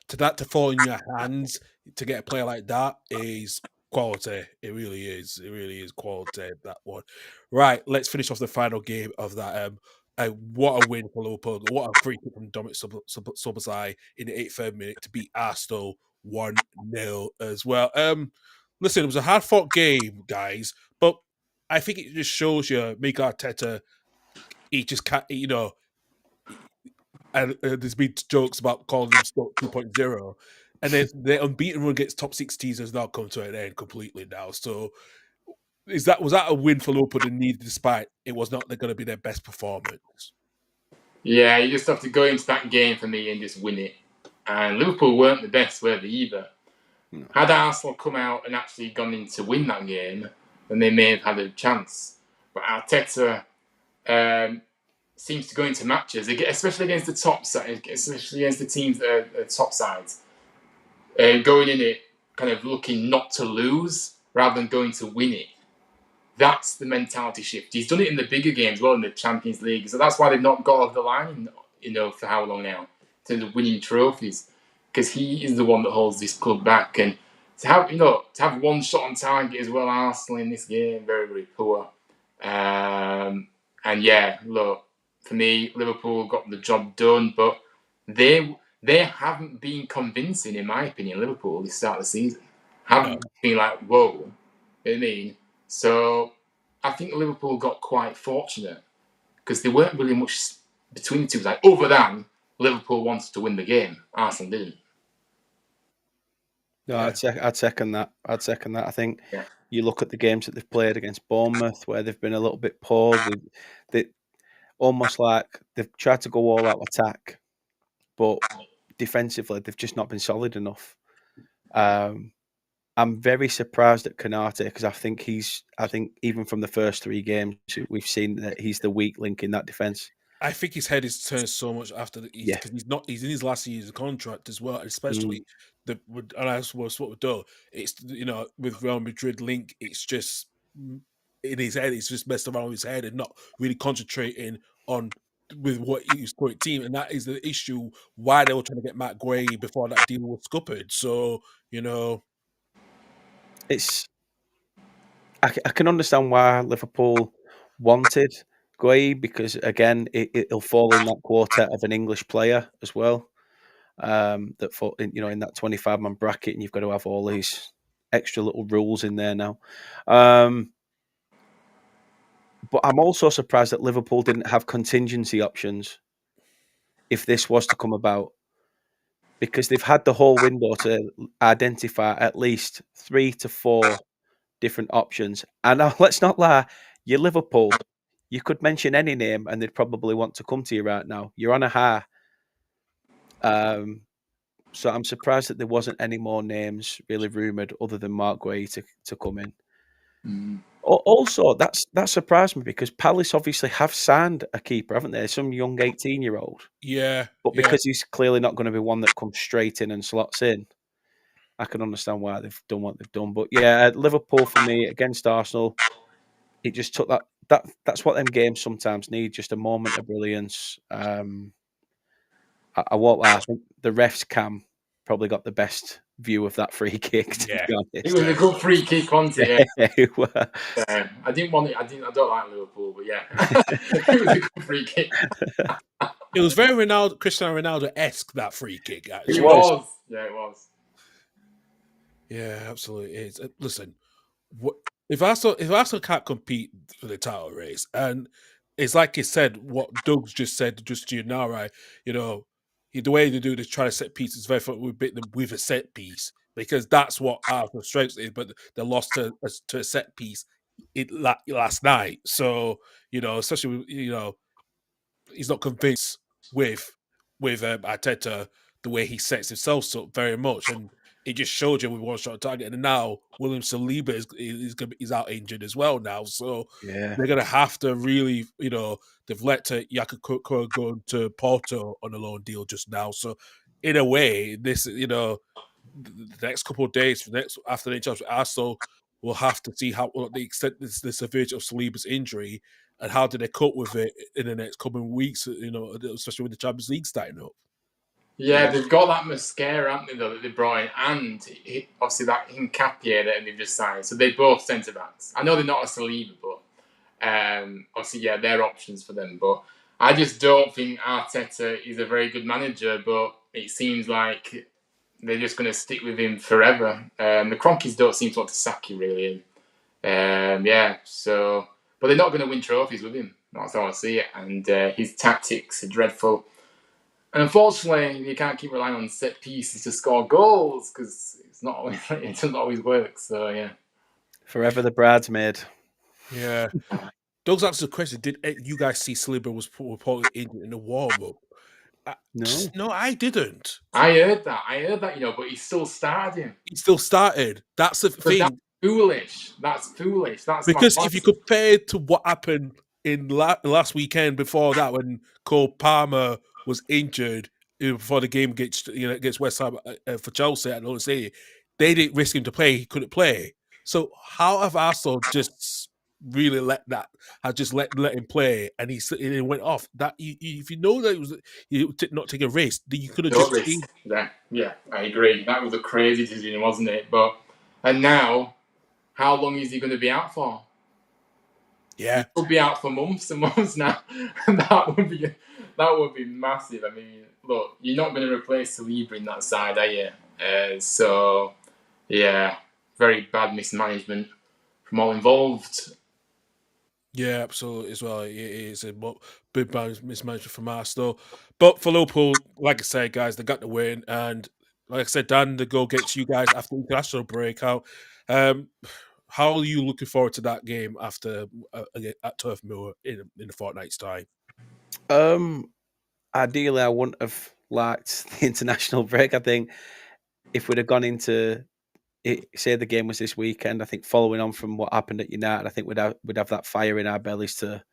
To fall in your hands to get a player like that is quality. It really is. It really is quality. That one. Right. Let's finish off the final game of that. What a win for Liverpool! What a free kick from Dominik Szoboszlai in the 83rd minute to beat Arsenal 1-0 as well. Listen, it was a hard fought game, guys, but I think it just shows you Mikel Arteta. He just can't, and there's been jokes about calling them Stoke 2.0, and then the unbeaten run against top 6 teams has now come to an end completely now. So was that a win for Liverpool they needed, despite it was not going to be their best performance? Yeah, you just have to go into that game for me and just win it. And Liverpool weren't the best, were they, either? No. Had Arsenal come out and actually gone in to win that game, then they may have had a chance. But Arteta seems to go into matches, especially against the top side, especially against the teams that are top sides, going in it kind of looking not to lose rather than going to win it. That's the mentality shift. He's done it in the bigger games, well, in the Champions League. So that's why they've not got off the line, for how long now, in terms of winning trophies. Because he is the one that holds this club back. And to have one shot on target as well, Arsenal in this game, very, very poor. And yeah, look, for me, Liverpool got the job done, but they haven't been convincing, in my opinion, Liverpool, this start of the season. Haven't been like, whoa, you know what I mean? So I think Liverpool got quite fortunate because there weren't really much between the two. Like, other than Liverpool wanted to win the game, Arsenal didn't. No, yeah. I'd second that. I think you look at the games that they've played against Bournemouth, where they've been a little bit poor. They almost like they've tried to go all out attack, but defensively they've just not been solid enough. I'm very surprised at Konate because I think even from the first 3 games we've seen that he's the weak link in that defence. I think his head is turned so much after because he's in his last year's contract as well, especially and that's what we've done. It's with Real Madrid link, it's just in his head. It's just messed around with his head and not really concentrating on with what his current team, and that is the issue why they were trying to get Matt Gray before that deal was scuppered. So I can understand why Liverpool wanted Gray because again it'll fall in that quartet of an English player as well. That fall in that 25-man bracket, and you've got to have all these extra little rules in there now. But I'm also surprised that Liverpool didn't have contingency options if this was to come about, because they've had the whole window to identify at least 3 to 4 different options. And let's not lie, you're Liverpool. You could mention any name and they'd probably want to come to you right now. You're on a high. So I'm surprised that there wasn't any more names really rumoured other than Mark Guay to come in. Also, that surprised me because Palace obviously have signed a keeper, haven't they? Some young 18-year-old. Yeah. But because he's clearly not going to be one that comes straight in and slots in, I can understand why they've done what they've done. But yeah, Liverpool for me against Arsenal, it just took that's what them games sometimes need, just a moment of brilliance. I won't lie, I think the refs cam probably got the best view of that free kick. To Yeah. be honest, It was a good free kick, wasn't it? Yeah, it were. I didn't want it. I don't like Liverpool, but yeah, it was a good free kick. It was very Cristiano Ronaldo-esque, that free kick, actually. It was. Yeah, it was. Yeah, absolutely. It's listen, if Arsenal can't compete for the title race, and it's like you said, what Doug's just said just to you now, right? You know, the way they do this, try to set pieces, very fun. We beat them with a set piece because that's what Arsenal's strength is. But they lost to a set piece last night. So especially he's not convinced with Arteta the way he sets himself up very much, and it just showed you with one shot on target. And now William Saliba is out injured as well now, so Yeah. they're gonna have to really, they've let Yakako go to Porto on a loan deal just now. So in a way, this the next couple of days, after the chance with Arsenal, we'll have to see what the extent the severity of Saliba's injury and how do they cope with it in the next coming weeks, especially with the Champions League starting up. Yeah, they've got that mascara, haven't they, though, that they brought in, and obviously that Hincapié that they've just signed. So they're both centre-backs. I know they're not a Saliba, but obviously, yeah, they're options for them. But I just don't think Arteta is a very good manager, but it seems like they're just going to stick with him forever. The Cronkies don't seem to want to sack him, really. Yeah, so... But they're not going to win trophies with him. That's how I see it. And his tactics are dreadful. And unfortunately, you can't keep relying on set pieces to score goals because it doesn't always work. So, yeah. Forever the bridesmaid. Yeah. Doug's answered the question, did you guys see Saliba was reportedly injured in the warm-up? No, I didn't. I heard that, but he still started him. He still started. That's the thing. That's foolish. That's because if you compare it to what happened in last weekend before that, when Cole Palmer was injured before the game against West Ham for Chelsea at London Stadium, they didn't risk him to play. He couldn't play. So how have Arsenal just really let him play, and he went off? That if you know that he did not take a risk, then you could have just risk. Yeah, I agree. That was a crazy decision, wasn't it? And now, how long is he going to be out for? Yeah, he could be out for months and months now, and that would be massive. I mean, look, you're not going to replace Saliba in that side, are you? So, yeah, very bad mismanagement from all involved. Yeah, absolutely as well. It is a big mismanagement from Arsenal. But for Liverpool, like I said, guys, they got the win. And like I said, Dan, the goal gets you guys after the international breakout. How are you looking forward to that game after at Turf Moor in a fortnight's time? Ideally, I wouldn't have liked the international break. I think if we'd have gone into say the game was this weekend, I think following on from what happened at United, I think we'd have that fire in our bellies to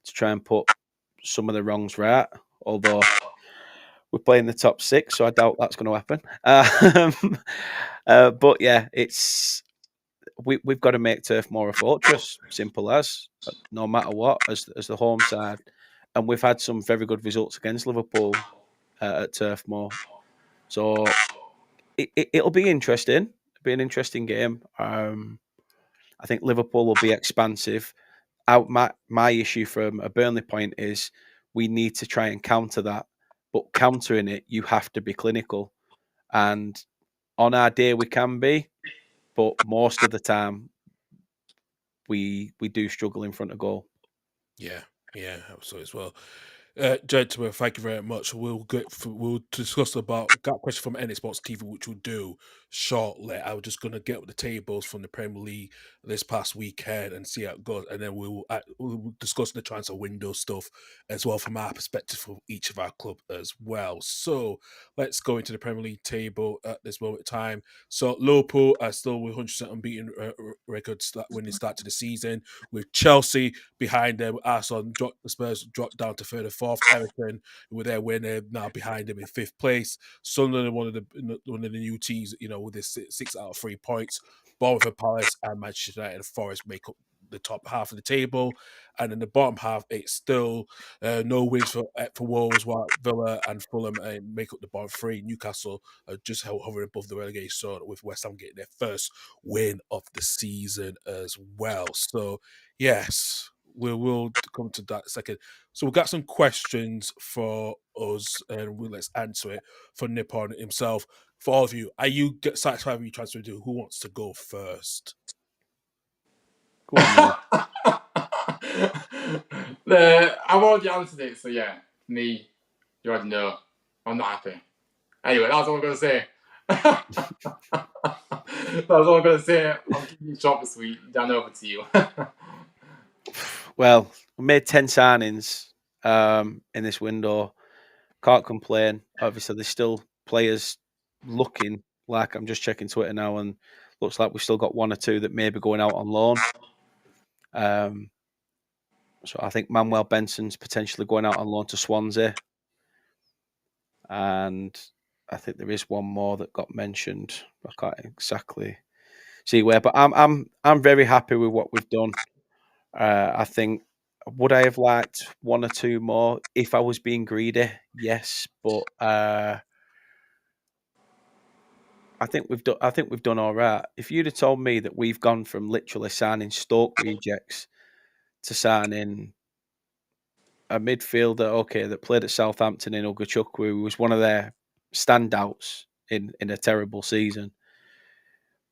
try and put some of the wrongs right. Although we're playing the top six, so I doubt that's going to happen. But yeah, we've got to make Turf Moor a fortress. Simple as, no matter what, as the home side. And we've had some very good results against Liverpool at Turf Moor. So it'll be interesting. It'll be an interesting game. I think Liverpool will be expansive. My issue from a Burnley point is we need to try and counter that. But countering it, you have to be clinical. And on our day, we can be. But most of the time, we do struggle in front of goal. Yeah, absolutely as well. Gentlemen, thank you very much. We'll discuss about got question from NX Sports TV, which we'll do shortly. I was just going to get the tables from the Premier League this past weekend and see how it goes, and then we'll discuss the transfer window stuff as well from our perspective for each of our club as well. So let's go into the Premier League table at this moment in time. So Liverpool are still with 100% unbeaten records when they start to the season, with Chelsea behind them. Arsenal Spurs dropped down to third and fourth. Everton, with their winner, now behind them in fifth place. Sunderland, one of the new teams, with this 6 out of 3 points. Bournemouth and Palace and Manchester United and Forest make up the top half of the table, and in the bottom half, it's still no wins for Wolves, while Villa and Fulham make up the bottom three. Newcastle are just hovering above the relegation zone, with West Ham getting their first win of the season as well. So yes, we'll come to that second. So we've got some questions for us, and let's answer it for Nippon himself. For all of you, are you satisfied with your transfer deal? Who wants to go first? Go on, Neil. I've already answered it, so yeah, me, you already know. I'm not happy. Anyway, that's all I'm going to say. That's all I'm going to say. I'm keeping you short and sweet. Dan, over to you. Well, we made 10 signings in this window. Can't complain. Obviously, there's still players looking like, I'm just checking Twitter now, and looks like we've still got one or two that may be going out on loan. So I think Manuel Benson's potentially going out on loan to Swansea. And I think there is one more that got mentioned. I can't exactly see where, but I'm very happy with what we've done. I think, would I have liked one or two more if I was being greedy? Yes, but I think we've done all right. If you'd have told me that we've gone from literally signing Stoke rejects to signing a midfielder, that played at Southampton in Ugachukwu, who was one of their standouts in a terrible season.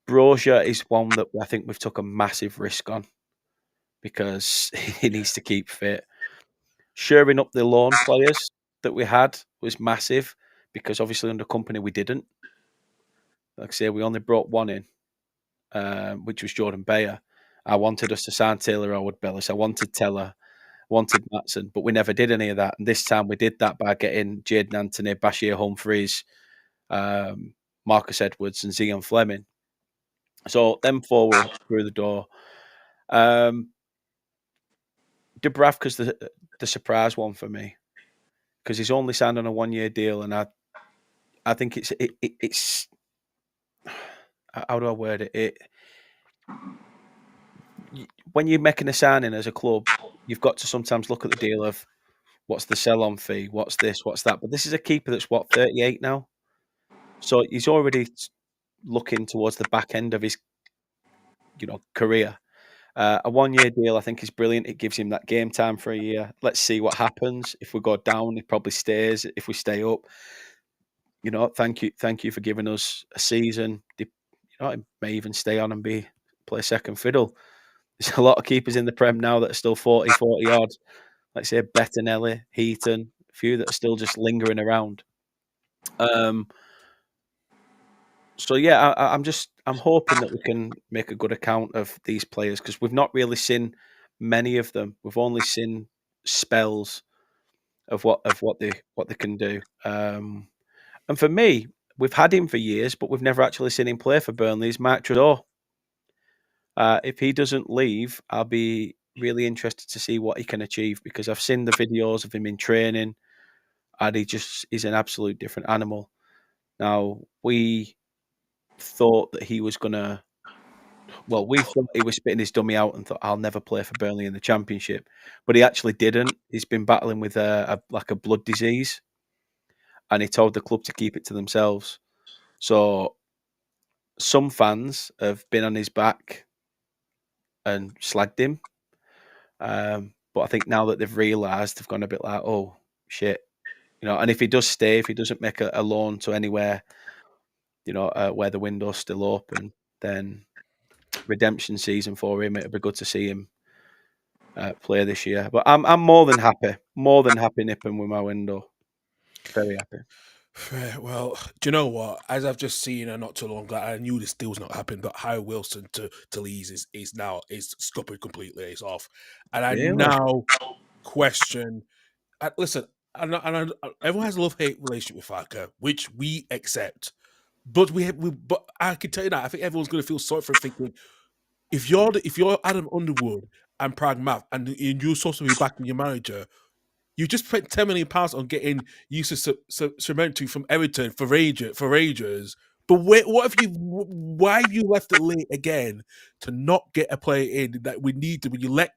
Brozier is one that I think we've took a massive risk on because he needs to keep fit. Shoring up the loan players that we had was massive because obviously under company we didn't. Like I say, we only brought one in, which was Jordan Bayer. I wanted us to sign Taylor Howard-Bellis. I wanted Teller, wanted Matson, but we never did any of that. And this time we did that by getting Jadon Anthony, Bashir Humphreys, Marcus Edwards, and Zion Fleming. So them four were through the door. Dubravka's the surprise one for me because he's only signed on a 1-year deal, and I think it's how do I word it? When you're making a signing as a club, you've got to sometimes look at the deal of what's the sell-on fee, what's this, what's that. But this is a keeper that's 38 now, so he's already looking towards the back end of his career. A 1-year deal, I think, is brilliant. It gives him that game time for a year. Let's see what happens. If we go down, he probably stays. If we stay up, thank you for giving us a season. He may even stay on and play second fiddle. There's a lot of keepers in the Prem now that are still 40 odd. Like say Bettinelli, Heaton, a few that are still just lingering around. So yeah, I'm hoping that we can make a good account of these players because we've not really seen many of them. We've only seen spells of what they can do. And for me, we've had him for years, but we've never actually seen him play for Burnley. He's Mark Trudeau. If he doesn't leave, I'll be really interested to see what he can achieve because I've seen the videos of him in training, and he's an absolute different animal. Now we thought that he was gonna. Well, we thought he was spitting his dummy out and thought I'll never play for Burnley in the Championship, but he actually didn't. He's been battling with a blood disease, and he told the club to keep it to themselves. So some fans have been on his back and slagged him, but I think now that they've realised, they've gone a bit like, oh shit, And if he does stay, if he doesn't make a loan to anywhere, where the window's still open, then redemption season for him. It'd be good to see him play this year. But I'm more than happy nipping with my window. Very happy. Well, do you know what? As I've just seen, not too long ago, I knew this deal was not happening. But Harry Wilson to Leeds is now scuppered completely. It's off, and I now question. Listen, and everyone has a love-hate relationship with Farker, which we accept. But but I can tell you that I think everyone's going to feel sorry for thinking if you're Adam Underwood and Pragmath and you're supposed to be backing your manager, you just spent £10 million on getting Yusuf Cementu from Everton for ages, But why have you left it late again to not get a player in that we need to? When you let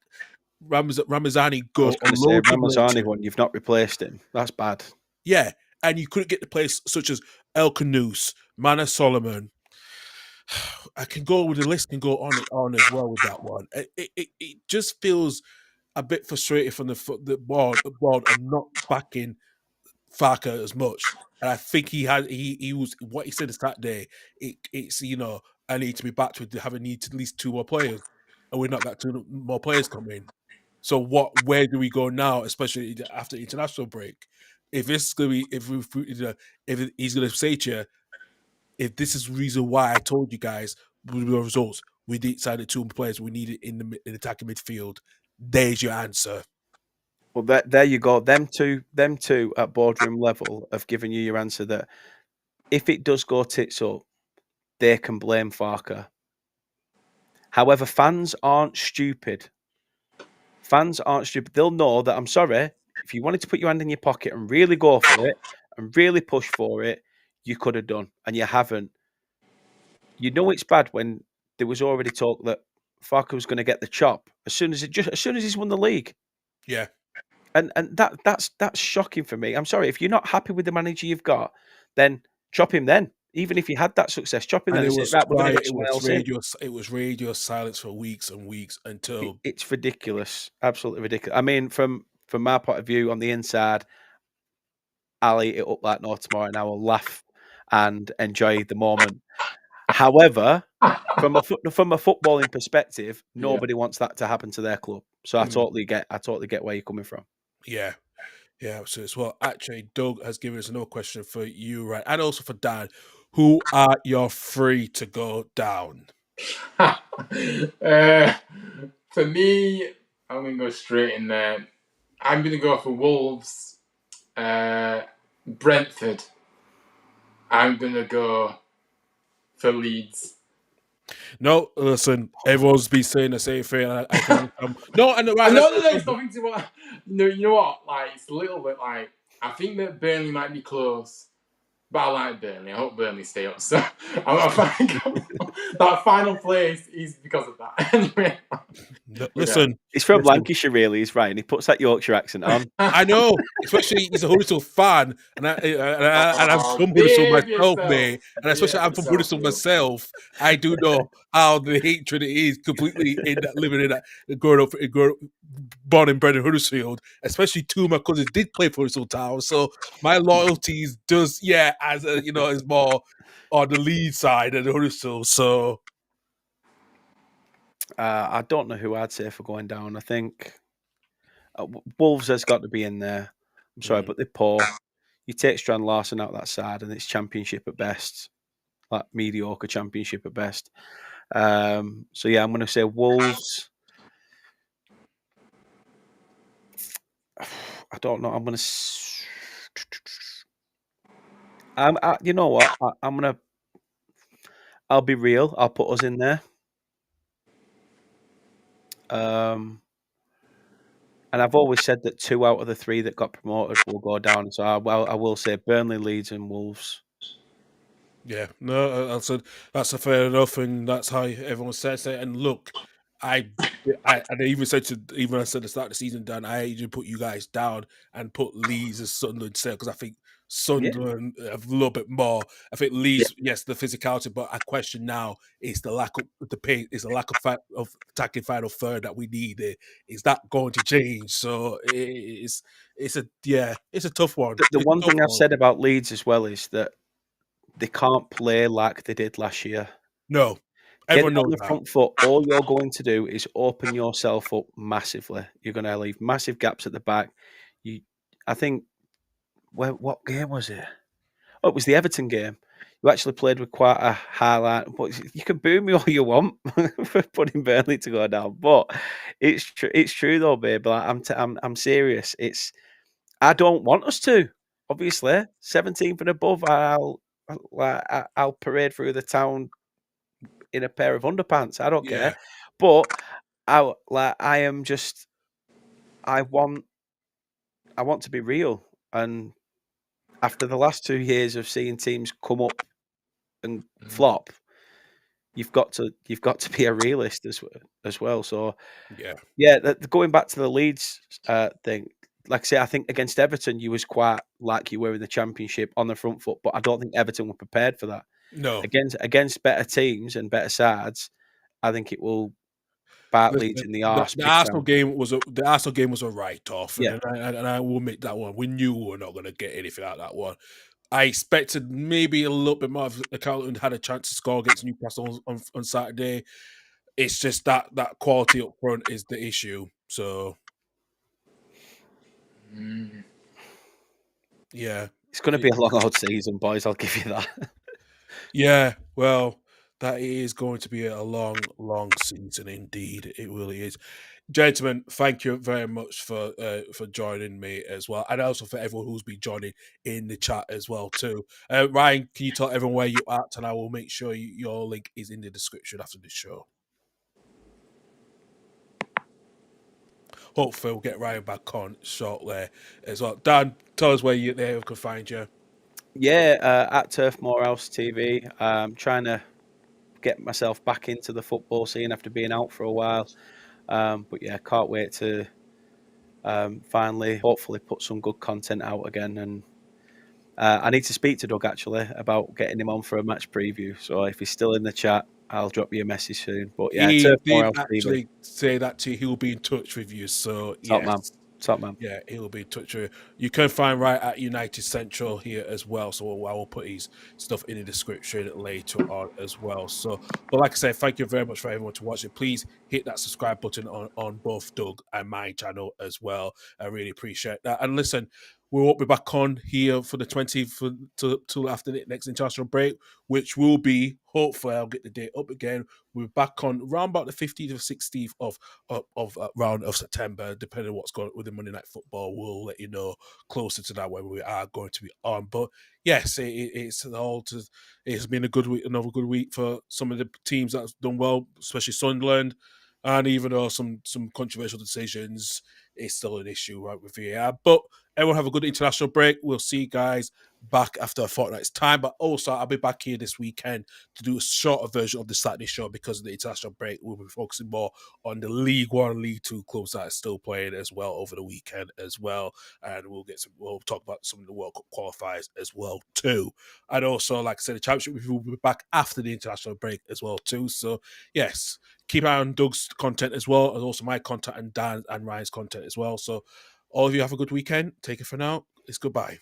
Ramazani I go was going on to say low Ramazani one. You've not replaced him. That's bad. yeah, and you couldn't get the players such as El Kanous, Mana Solomon. I can go with the list, can go on and on as well with that one. It just feels a bit frustrated from the board and not backing Farker as much. And I think he was what he said is that day. It's I need to be back to having need to at least 2 more players, and we're not got 2 more players coming. So where do we go now, especially after the international break? If it's gonna be if he's gonna say to you, if this is the reason why I told you guys with the results, we decided 2 players we needed in attacking midfield. There's your answer. Well, there you go. Them two at boardroom level have given you your answer that if it does go tits up, they can blame Farker. However, fans aren't stupid. Fans aren't stupid. They'll know that, I'm sorry, if you wanted to put your hand in your pocket and really go for it and really push for it, you could have done, and you haven't. You know it's bad when there was already talk that Farker was going to get the chop as soon as he's won the league. Yeah. And that's shocking for me. I'm sorry, if you're not happy with the manager you've got, then chop him then. Even if you had that success, chop him And then it and say, was right, we're going to quiet. get someone else in. It was radio silence for weeks and weeks until It's ridiculous. Absolutely ridiculous. I mean, from my point of view on the inside, I'll eat it up like no tomorrow and I will laugh and enjoy the moment. However, from a footballing perspective, nobody wants that to happen to their club. So I totally get where you're coming from. Yeah. Yeah, so as well. Actually, Doug has given us another question for you, right? And also for Dan. Who are your 3 to go down? For me, I'm going to go straight in there. I'm going to go for Wolves, Brentford. I'm going to go for Leeds. No, listen, everyone's been saying the same thing. I think no, and right, no, it's nothing to what. No, you know what? Like, it's a little bit like, I think that Burnley might be close, but I like Burnley. I hope Burnley stay up. So that final place is because of that. Anyway, listen, he's from Lancashire, really. He's right. And he puts that Yorkshire accent on. I know, especially he's a Huddersfield fan, and I'm from Huddersfield myself, mate. And especially I'm from Huddersfield myself. I do know how the hatred it is completely in that living in that growing up, born and bred in Huddersfield. Especially 2 of my cousins did play for Huddersfield Town, so my loyalties does as is more on the lead side of the Huddersfield. So I don't know who I'd say for going down. I think Wolves has got to be in there. I'm sorry, but they're poor. You take Strand Larson out that side, and it's Championship at best, like mediocre Championship at best. So yeah, I'm going to say Wolves. I don't know. I'm going to. You know what? I'm going to. I'll be real. I'll put us in there. And I've always said that 2 out of the 3 that got promoted will go down. So I will say Burnley, Leeds, and Wolves. Yeah, no, that's a fair enough, and that's how everyone says it. And look, I even said at the start of the season, Dan, I even put you guys down and put Leeds as Sunderland instead because I think Sunderland have a little bit more. I think Leeds, yes, the physicality, but I question now is the lack of the pace, is the lack of attacking final third that we need. Is that going to change? So it's a tough one. The one thing I've said about Leeds as well is that they can't play like they did last year. No. Everyone knows on the front foot, all you're going to do is open yourself up massively. You're going to leave massive gaps at the back. I think, what game was it? Oh, it was the Everton game. You actually played with quite a highlight. But you can boo me all you want for putting Burnley to go down, but it's true. It's true though, babe. Like, I'm serious. I don't want us to. Obviously, 17th and above, I'll parade through the town in a pair of underpants. I don't care. But I want to be real. And after the last 2 years of seeing teams come up and flop, you've got to be a realist as well. So yeah, going back to the Leeds thing, like I say, I think against Everton you was quite like you were in the Championship on the front foot, but I don't think Everton were prepared for that. No, against better teams and better sides, I think it will bite Leeds in the arse. The Arsenal game was a write off, Yeah. and I will admit that one. We knew we were not going to get anything out of that one. I expected maybe a little bit more. If Carlton had a chance to score against Newcastle on Saturday. It's just that quality up front is the issue. So, yeah, it's going to be a long old season, boys. I'll give you that. Yeah, well, that is going to be a long, long season indeed. It really is. Gentlemen, thank you very much for joining me as well, and also for everyone who's been joining in the chat as well too. Ryan, can you tell everyone where you're at, and I will make sure your link is in the description after this show. Hopefully, we'll get Ryan back on shortly as well. Dan, tell us where you can find you. Yeah, at Turf Morehouse TV. I'm trying to get myself back into the football scene after being out for a while. But yeah, can't wait to finally, hopefully, put some good content out again. And I need to speak to Doug actually about getting him on for a match preview. So if he's still in the chat, I'll drop you a message soon. But yeah, He Turf did Morehouse actually TV. say that to you. He'll be in touch with you. So Top yes. man. Yeah, he'll be in touch with you. You can find Ryan at United Central here as well. So I will put his stuff in the description later on as well. So, but like I said, thank you very much for everyone to watch it. Please hit that subscribe button on both Doug and my channel as well. I really appreciate that. And listen, we won't be back on here for the 20th till after the next international break, which will be, hopefully, I'll get the date up again. We're back on around about the 15th or 16th of round of September, depending on what's going on with the Monday Night Football. We'll let you know closer to that when we are going to be on. But yes, it's been a good week, another good week for some of the teams that's done well, especially Sunderland. And even though some controversial decisions, it's still an issue right with VAR. But everyone have a good international break. We'll see you guys back after a fortnight's time. But also, I'll be back here this weekend to do a shorter version of the Saturday show because of the international break. We'll be focusing more on the League One, League Two clubs that are still playing as well over the weekend as well. And we'll talk about some of the World Cup qualifiers as well too. And also, like I said, the Championship will be back after the international break as well too. So yes, keep an eye on Doug's content as well, and also my content and Dan and Ryan's content as well. So all of you have a good weekend. Take it for now. It's goodbye.